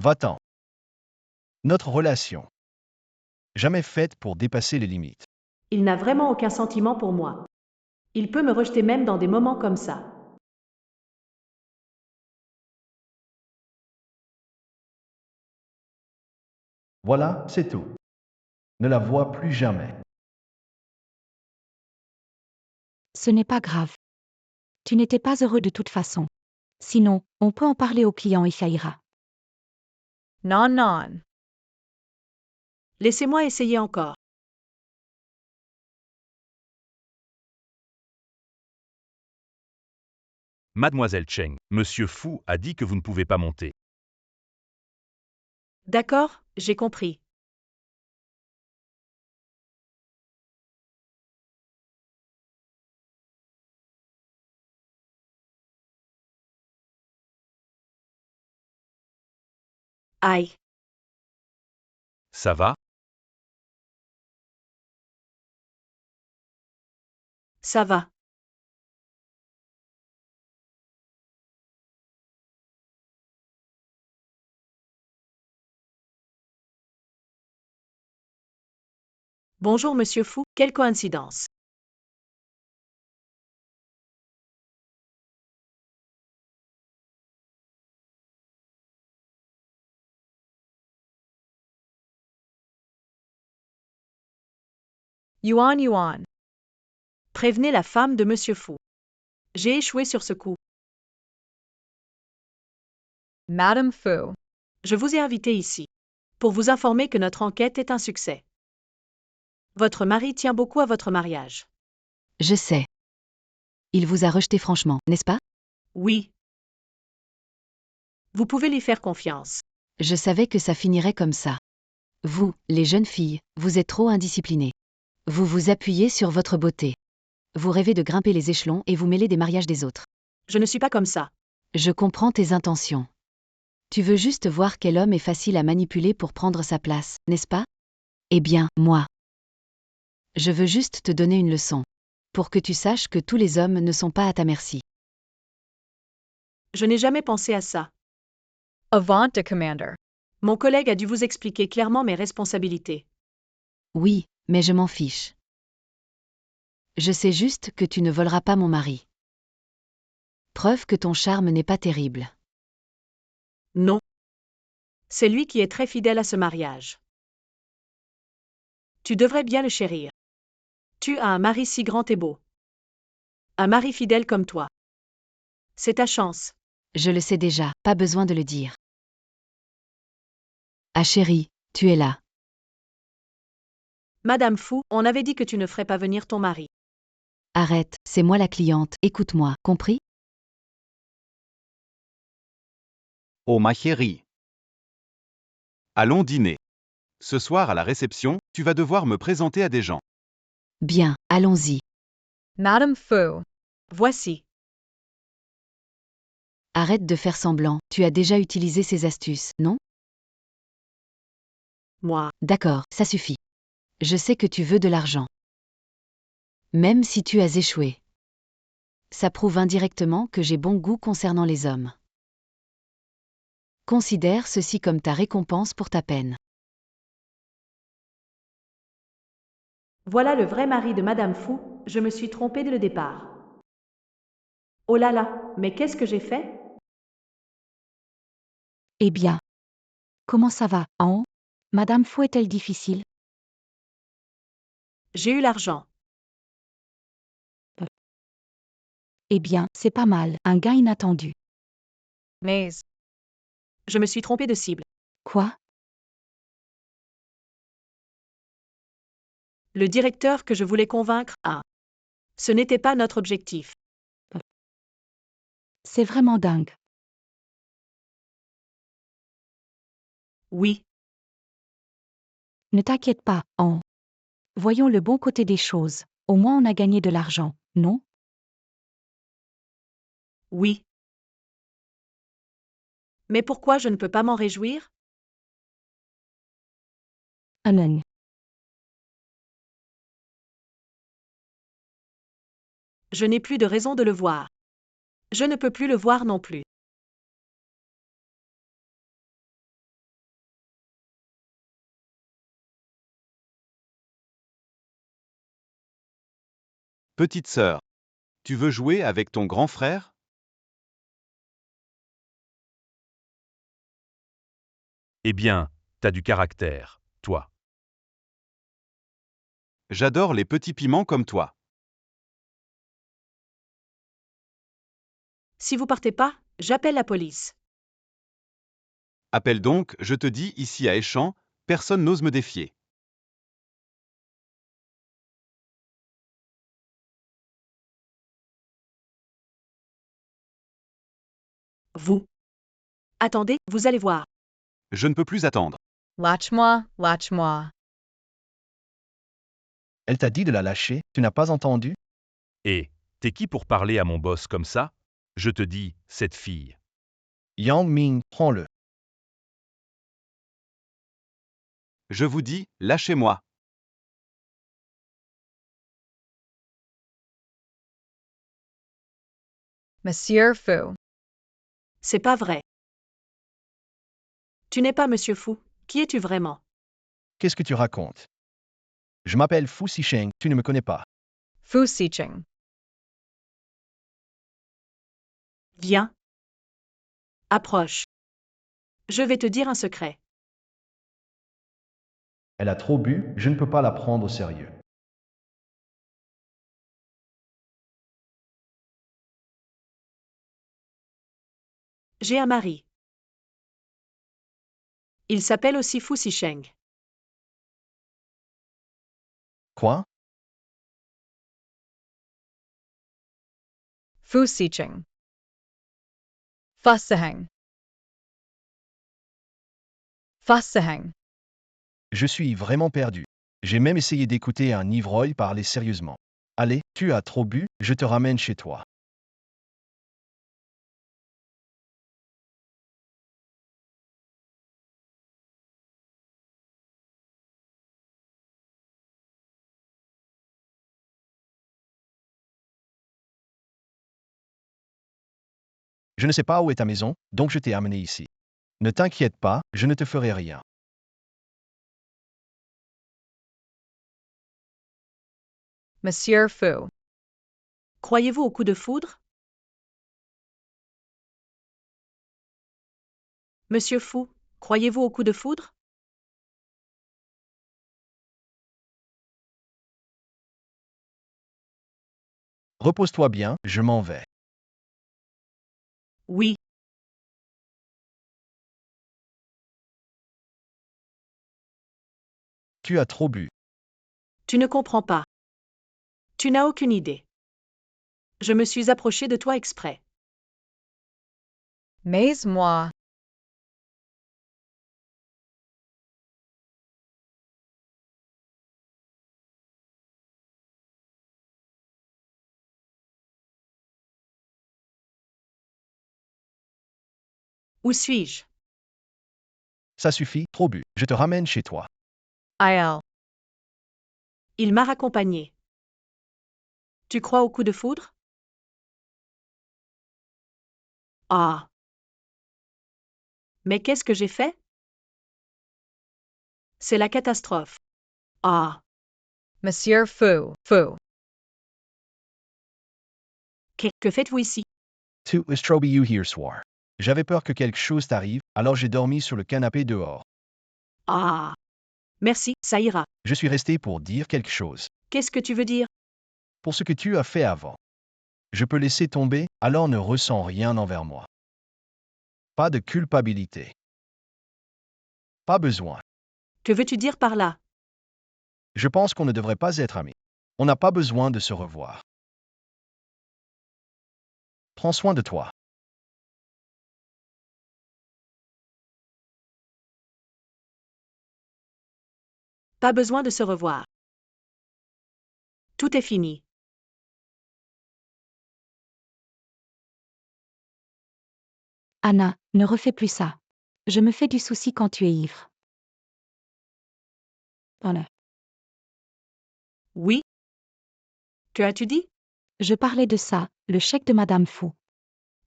Va-t'en. Notre relation. Jamais faite pour dépasser les limites. Il n'a vraiment aucun sentiment pour moi. Il peut me rejeter même dans des moments comme ça. Voilà, c'est tout. Ne la vois plus jamais. Ce n'est pas grave. Tu n'étais pas heureux de toute façon. Sinon, on peut en parler au client et ça ira. Non, non. Laissez-moi essayer encore. Mademoiselle Cheng, Monsieur Fu a dit que vous ne pouvez pas monter. D'accord, j'ai compris. Aïe. Ça va? Ça va. Bonjour Monsieur Fu, quelle coïncidence. Yuan Yuan. Prévenez la femme de Monsieur Fu. J'ai échoué sur ce coup. Madame Fu. Je vous ai invité ici pour vous informer que notre enquête est un succès. Votre mari tient beaucoup à votre mariage. Je sais. Il vous a rejeté franchement, n'est-ce pas? Oui. Vous pouvez lui faire confiance. Je savais que ça finirait comme ça. Vous, les jeunes filles, vous êtes trop indisciplinées. Vous vous appuyez sur votre beauté. Vous rêvez de grimper les échelons et vous mêlez des mariages des autres. Je ne suis pas comme ça. Je comprends tes intentions. Tu veux juste voir quel homme est facile à manipuler pour prendre sa place, n'est-ce pas? Eh bien, moi. Je veux juste te donner une leçon. Pour que tu saches que tous les hommes ne sont pas à ta merci. Je n'ai jamais pensé à ça. Avant de Commander. Mon collègue a dû vous expliquer clairement mes responsabilités. Oui, mais je m'en fiche. Je sais juste que tu ne voleras pas mon mari. Preuve que ton charme n'est pas terrible. Non. C'est lui qui est très fidèle à ce mariage. Tu devrais bien le chérir. Tu as un mari si grand et beau. Un mari fidèle comme toi. C'est ta chance. Je le sais déjà, pas besoin de le dire. Ah chérie, tu es là. Madame Fu, on avait dit que tu ne ferais pas venir ton mari. Arrête, c'est moi la cliente, écoute-moi, compris? Oh ma chérie. Allons dîner. Ce soir à la réception, tu vas devoir me présenter à des gens. Bien, allons-y. Madame Fu. Voici. Arrête de faire semblant, tu as déjà utilisé ces astuces, non? Moi. D'accord, ça suffit. Je sais que tu veux de l'argent. Même si tu as échoué. Ça prouve indirectement que j'ai bon goût concernant les hommes. Considère ceci comme ta récompense pour ta peine. Voilà le vrai mari de Madame Fu, je me suis trompée dès le départ. Oh là là, mais qu'est-ce que j'ai fait? Eh bien. Comment ça va, en haut? Madame Fu est-elle difficile? J'ai eu l'argent. Eh bien, c'est pas mal, un gain inattendu. Mais. Je me suis trompée de cible. Quoi? Le directeur que je voulais convaincre, ce n'était pas notre objectif. C'est vraiment dingue. Oui. Ne t'inquiète pas, en haut. Voyons le bon côté des choses. Au moins on a gagné de l'argent, non? Oui. Mais pourquoi je ne peux pas m'en réjouir? Amen. Je n'ai plus de raison de le voir. Je ne peux plus le voir non plus. Petite sœur, tu veux jouer avec ton grand frère? Eh bien, t'as du caractère, toi. J'adore les petits piments comme toi. Si vous partez pas, j'appelle la police. Appelle donc, je te dis, ici à Échamps, personne n'ose me défier. Vous. Attendez, vous allez voir. Je ne peux plus attendre. Lâche-moi, lâche-moi. Elle t'a dit de la lâcher, tu n'as pas entendu? Et, t'es qui pour parler à mon boss comme ça? Je te dis, cette fille. Yang Ming, prends-le. Je vous dis, lâchez-moi. Monsieur Fu. C'est pas vrai. Tu n'es pas Monsieur Fu. Qui es-tu vraiment? Qu'est-ce que tu racontes? Je m'appelle Fu Sicheng, tu ne me connais pas. Fu Sicheng. Viens. Approche. Je vais te dire un secret. Elle a trop bu, je ne peux pas la prendre au sérieux. J'ai un mari. Il s'appelle aussi Fu Sicheng. Quoi? Fu Sicheng. Fussaheng. Fussaheng. Je suis vraiment perdu. J'ai même essayé d'écouter un ivrogne parler sérieusement. Allez, tu as trop bu, je te ramène chez toi. Je ne sais pas où est ta maison, donc je t'ai amené ici. Ne t'inquiète pas, je ne te ferai rien. Monsieur Fu. Croyez-vous au coup de foudre? Monsieur Fu, croyez-vous au coup de foudre? Repose-toi bien, je m'en vais. Oui. Tu as trop bu. Tu ne comprends pas. Tu n'as aucune idée. Je me suis approché de toi exprès. Mais moi. Où suis-je? Ça suffit, trop bu. Je te ramène chez toi. Il. Il m'a raccompagné. Tu crois au coup de foudre? Ah. Mais qu'est-ce que j'ai fait? C'est la catastrophe. Ah. Monsieur Fu. Que faites-vous ici? Tu es trop bu hier soir. J'avais peur que quelque chose t'arrive, alors j'ai dormi sur le canapé dehors. Ah. Merci, ça ira. Je suis resté pour dire quelque chose. Qu'est-ce que tu veux dire? Pour ce que tu as fait avant. Je peux laisser tomber, alors ne ressens rien envers moi. Pas de culpabilité. Pas besoin. Que veux-tu dire par là? Je pense qu'on ne devrait pas être amis. On n'a pas besoin de se revoir. Prends soin de toi. Pas besoin de se revoir. Tout est fini. Anna, ne refais plus ça. Je me fais du souci quand tu es ivre. Voilà. Oui? Que as-tu dit? Je parlais de ça, le chèque de Madame Fou.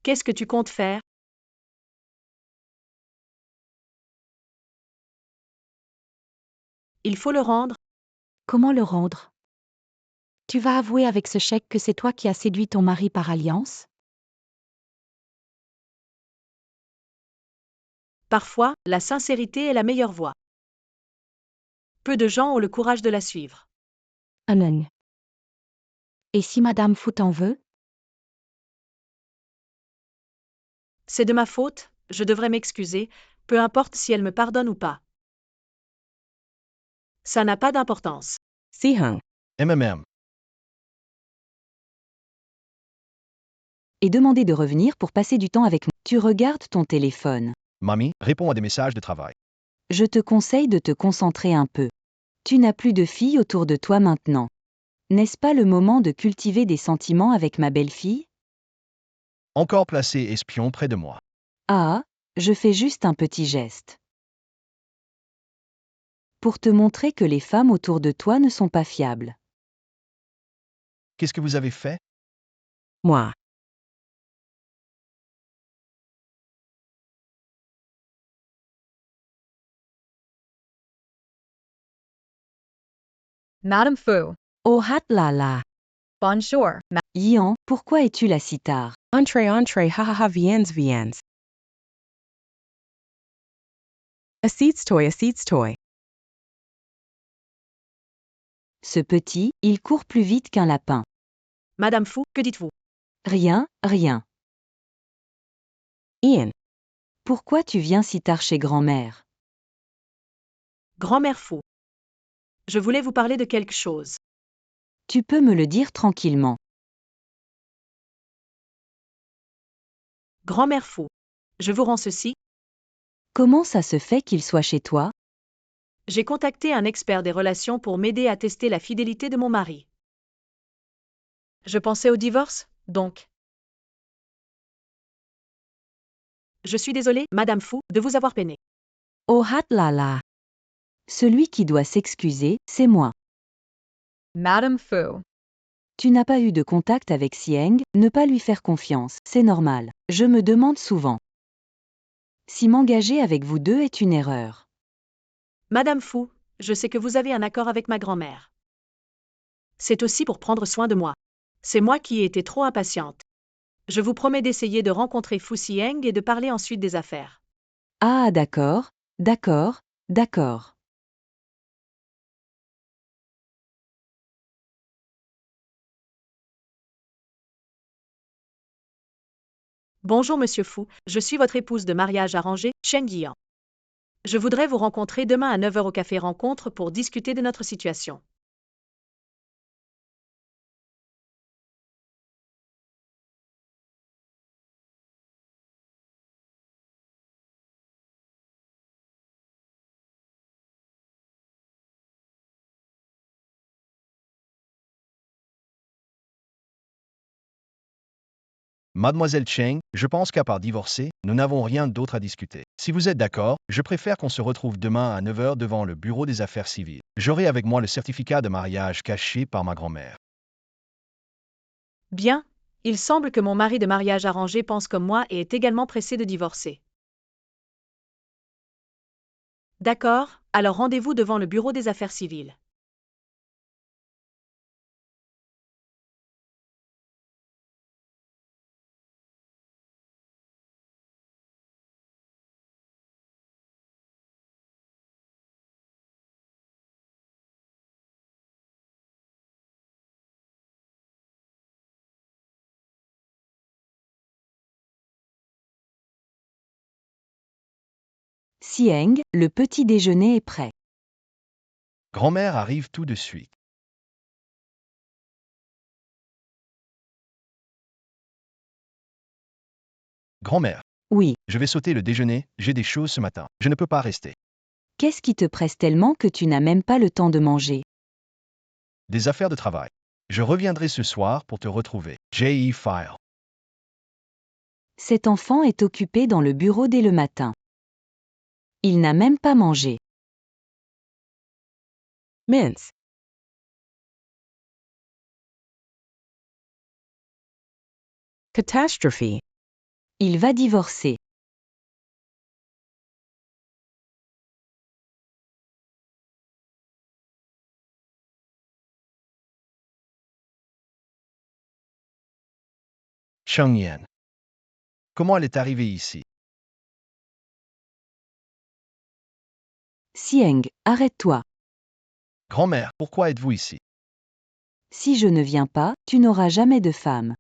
Qu'est-ce que tu comptes faire? Il faut le rendre. Comment le rendre? Tu vas avouer avec ce chèque que c'est toi qui as séduit ton mari par alliance? Parfois, la sincérité est la meilleure voie. Peu de gens ont le courage de la suivre. Amen. Et si Madame Fou t'en veut? C'est de ma faute, je devrais m'excuser, peu importe si elle me pardonne ou pas. Ça n'a pas d'importance. Sihung. MMM. Et demander de revenir pour passer du temps avec moi. Tu regardes ton téléphone. Mamie, réponds à des messages de travail. Je te conseille de te concentrer un peu. Tu n'as plus de filles autour de toi maintenant. N'est-ce pas le moment de cultiver des sentiments avec ma belle-fille? Encore placé espion près de moi. Ah, je fais juste un petit geste. Pour te montrer que les femmes autour de toi ne sont pas fiables. Qu'est-ce que vous avez fait? Moi. Madame Fu. Oh hat là là. Bonjour. Yan, pourquoi es-tu là si tard? Entree, ha ha ha, viens. A seats toy. Ce petit, il court plus vite qu'un lapin. Madame Fou, que dites-vous? Rien. Ian. Pourquoi tu viens si tard chez grand-mère? Grand-mère Fou. Je voulais vous parler de quelque chose. Tu peux me le dire tranquillement. Grand-mère Fou. Je vous rends ceci. Comment ça se fait qu'il soit chez toi? J'ai contacté un expert des relations pour m'aider à tester la fidélité de mon mari. Je pensais au divorce, donc. Je suis désolée, Madame Fou, de vous avoir peiné. Oh hat là là. Celui qui doit s'excuser, c'est moi. Madame Fu. Tu n'as pas eu de contact avec Sieng, ne pas lui faire confiance, c'est normal. Je me demande souvent si m'engager avec vous deux est une erreur. Madame Fou, je sais que vous avez un accord avec ma grand-mère. C'est aussi pour prendre soin de moi. C'est moi qui ai été trop impatiente. Je vous promets d'essayer de rencontrer Fu Sieng et de parler ensuite des affaires. Ah d'accord. Bonjour Monsieur Fu, je suis votre épouse de mariage arrangée, Cheng Yian. Je voudrais vous rencontrer demain à 9 heures au café Rencontre pour discuter de notre situation. Mademoiselle Cheng, je pense qu'à part divorcer, nous n'avons rien d'autre à discuter. Si vous êtes d'accord, je préfère qu'on se retrouve demain à 9 heures devant le bureau des affaires civiles. J'aurai avec moi le certificat de mariage caché par ma grand-mère. Bien, il semble que mon mari de mariage arrangé pense comme moi et est également pressé de divorcer. D'accord, alors rendez-vous devant le bureau des affaires civiles. Sieng, le petit déjeuner est prêt. Grand-mère arrive tout de suite. Grand-mère, Oui, je vais sauter le déjeuner, j'ai des choses ce matin. Je ne peux pas rester. qu'est-ce qui te presse tellement que tu n'as même pas le temps de manger? Des affaires de travail. Je reviendrai ce soir pour te retrouver. J.E. File. Cet enfant est occupé dans le bureau dès le matin. Il n'a même pas mangé. Mince. Catastrophe. Il va divorcer. Cheng Yan. Comment elle est arrivée ici? Sieng, arrête-toi. Grand-mère, pourquoi êtes-vous ici? Si je ne viens pas, tu n'auras jamais de femme.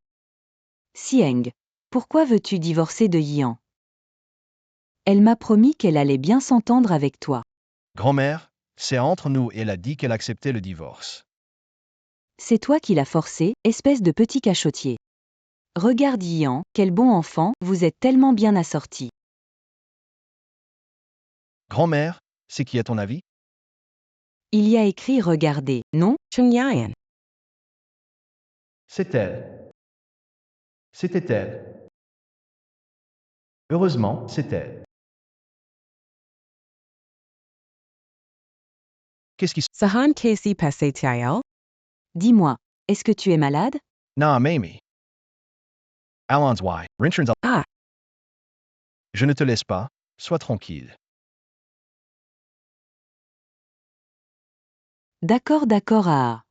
Sieng, pourquoi veux-tu divorcer de Yian? Elle m'a promis qu'elle allait bien s'entendre avec toi. Grand-mère, c'est entre nous et elle a dit qu'elle acceptait le divorce. C'est toi qui l'as forcé, espèce de petit cachotier. Regarde Yian, quel bon enfant, vous êtes tellement bien assortis. Grand-mère, c'est qui à ton avis? Il y a écrit regardez, non? Chung Yan. C'est elle. C'était elle. Heureusement, c'est elle. Qu'est-ce qui se... Sahan Casey Passé Tiael. Dis-moi, est-ce que tu es malade? Non, Mamie. Allons y. Rinchens. Ah. Je ne te laisse pas, sois tranquille. D'accord, ah.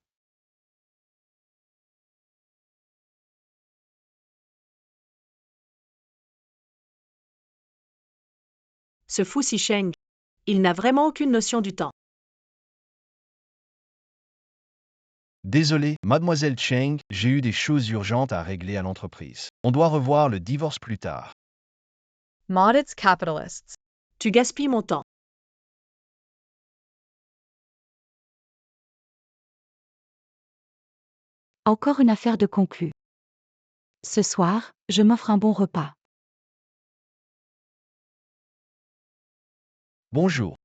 Ce fou si Cheng. Il n'a vraiment aucune notion du temps. Désolé, mademoiselle Cheng, j'ai eu des choses urgentes à régler à l'entreprise. On doit revoir le divorce plus tard. Maudits capitalists. Tu gaspilles mon temps. Encore une affaire de conclue. Ce soir, je m'offre un bon repas. Bonjour.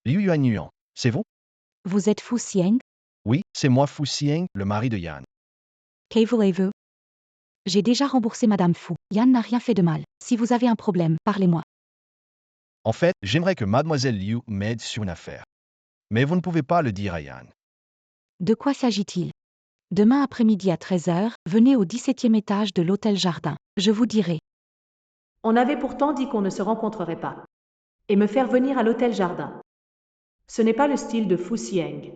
Liu Yuan, c'est vous? Vous êtes Fu Sieng? Oui, c'est moi Fu Sieng, le mari de Yan. Que voulez-vous? J'ai déjà remboursé Madame Fu. Yan n'a rien fait de mal. Si vous avez un problème, parlez-moi. En fait, j'aimerais que mademoiselle Liu m'aide sur une affaire. Mais vous ne pouvez pas le dire à Yan. De quoi s'agit-il? Demain après-midi à 13h, venez au 17e étage de l'hôtel Jardin. Je vous dirai. On avait pourtant dit qu'on ne se rencontrerait pas. Et me faire venir à l'hôtel Jardin. Ce n'est pas le style de Fu Sieng.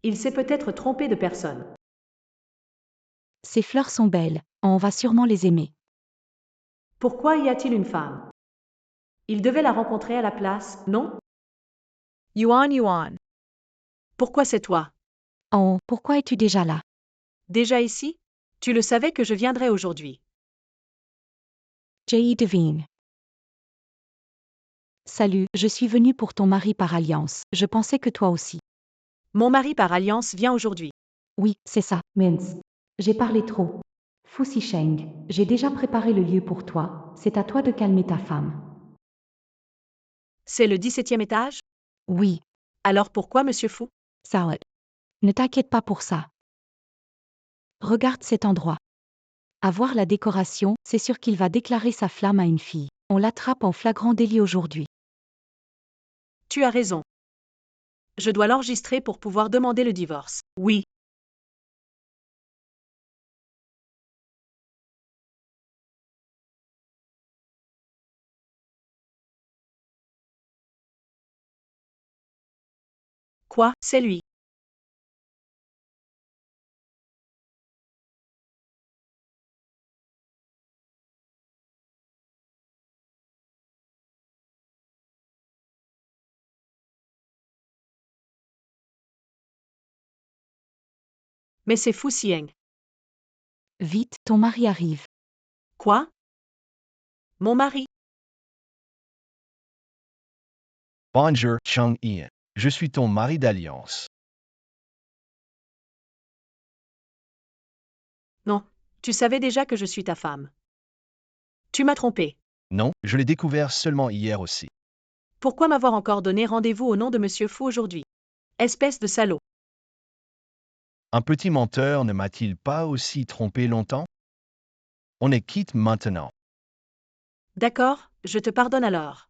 Il s'est peut-être trompé de personne. Ces fleurs sont belles, on va sûrement les aimer. Pourquoi y a-t-il une femme? Il devait la rencontrer à la place, non? Yuan. Pourquoi c'est toi? Oh, pourquoi es-tu déjà là? Déjà ici? Tu le savais que je viendrais aujourd'hui. J.E. Devine. Salut, je suis venue pour ton mari par alliance. Je pensais que toi aussi. Mon mari par alliance vient aujourd'hui. Oui, c'est ça, Mince. J'ai parlé trop. Fu Sheng, j'ai déjà préparé le lieu pour toi. C'est à toi de calmer ta femme. C'est le 17e étage? Oui, Alors pourquoi, monsieur Fu? Salad. Ne t'inquiète pas pour ça. Regarde cet endroit. À voir la décoration, c'est sûr qu'il va déclarer sa flamme à une fille. On l'attrape en flagrant délit aujourd'hui. Tu as raison. Je dois l'enregistrer pour pouvoir demander le divorce. Oui. Quoi, c'est lui? Mais c'est Fu Xieng. Vite, ton mari arrive. Quoi? Mon mari? Bonjour, Chang-Ian. Je suis ton mari d'alliance. Non, tu savais déjà que je suis ta femme. Tu m'as trompé. Non, je l'ai découvert seulement hier aussi. Pourquoi m'avoir encore donné rendez-vous au nom de monsieur Fu aujourd'hui? Espèce de salaud. Un petit menteur ne m'a-t-il pas aussi trompé longtemps? On est quitte maintenant. D'accord, je te pardonne alors.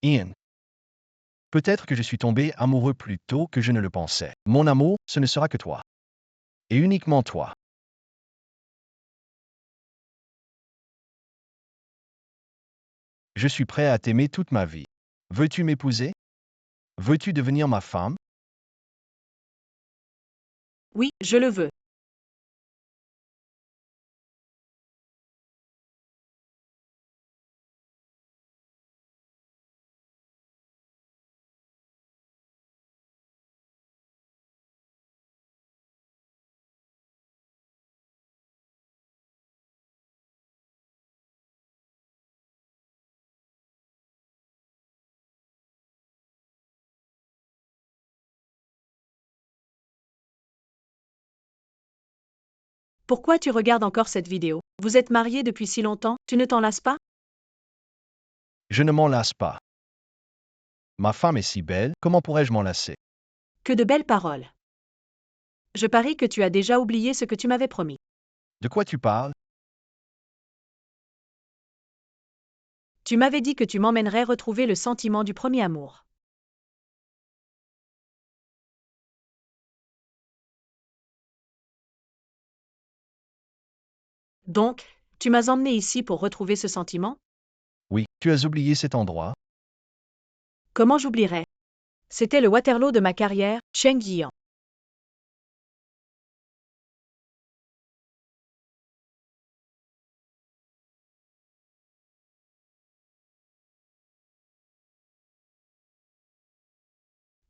Ian. Peut-être que je suis tombé amoureux plus tôt que je ne le pensais. Mon amour, ce ne sera que toi. Et uniquement toi. Je suis prêt à t'aimer toute ma vie. Veux-tu m'épouser? Veux-tu devenir ma femme? Oui, je le veux. Pourquoi tu regardes encore cette vidéo? Vous êtes mariés depuis si longtemps, tu ne t'en lasses pas? Je ne m'en lasse pas. Ma femme est si belle, comment pourrais-je m'en lasser? Que de belles paroles. Je parie que tu as déjà oublié ce que tu m'avais promis. De quoi tu parles? Tu m'avais dit que tu m'emmènerais retrouver le sentiment du premier amour. Donc, tu m'as emmené ici pour retrouver ce sentiment? Oui, tu as oublié cet endroit. Comment j'oublierais? C'était le Waterloo de ma carrière, Cheng Yian.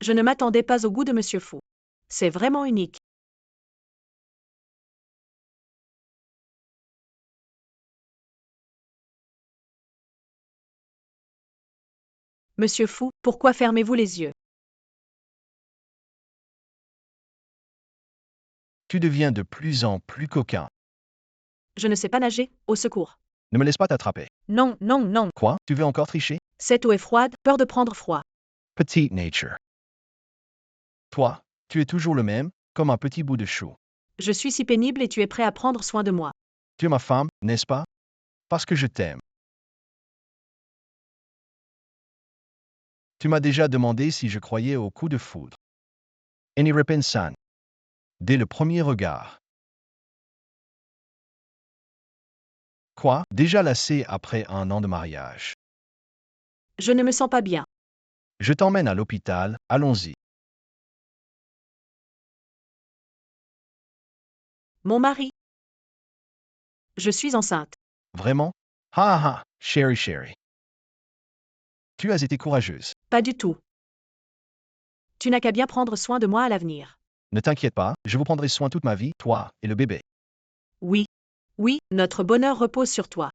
Je ne m'attendais pas au goût de monsieur Fu. C'est vraiment unique. Monsieur Fu, pourquoi fermez-vous les yeux? Tu deviens de plus en plus coquin. Je ne sais pas nager, au secours. Ne me laisse pas t'attraper. Non, non, non. Quoi? Tu veux encore tricher? Cette eau est froide, peur de prendre froid. Petite nature. Toi, tu es toujours le même, comme un petit bout de chou. Je suis si pénible et tu es prêt à prendre soin de moi. Tu es ma femme, n'est-ce pas? Parce que je t'aime. Tu m'as déjà demandé si je croyais au coup de foudre. Any repensant. Dès le premier regard. Quoi? Déjà lassé après un an de mariage. Je ne me sens pas bien. Je t'emmène à l'hôpital, allons-y. Mon mari. Je suis enceinte. Vraiment? Ha ha, chérie chérie. Tu as été courageuse. Pas du tout. Tu n'as qu'à bien prendre soin de moi à l'avenir. Ne t'inquiète pas, je vous prendrai soin toute ma vie, toi et le bébé. Oui. Oui, notre bonheur repose sur toi.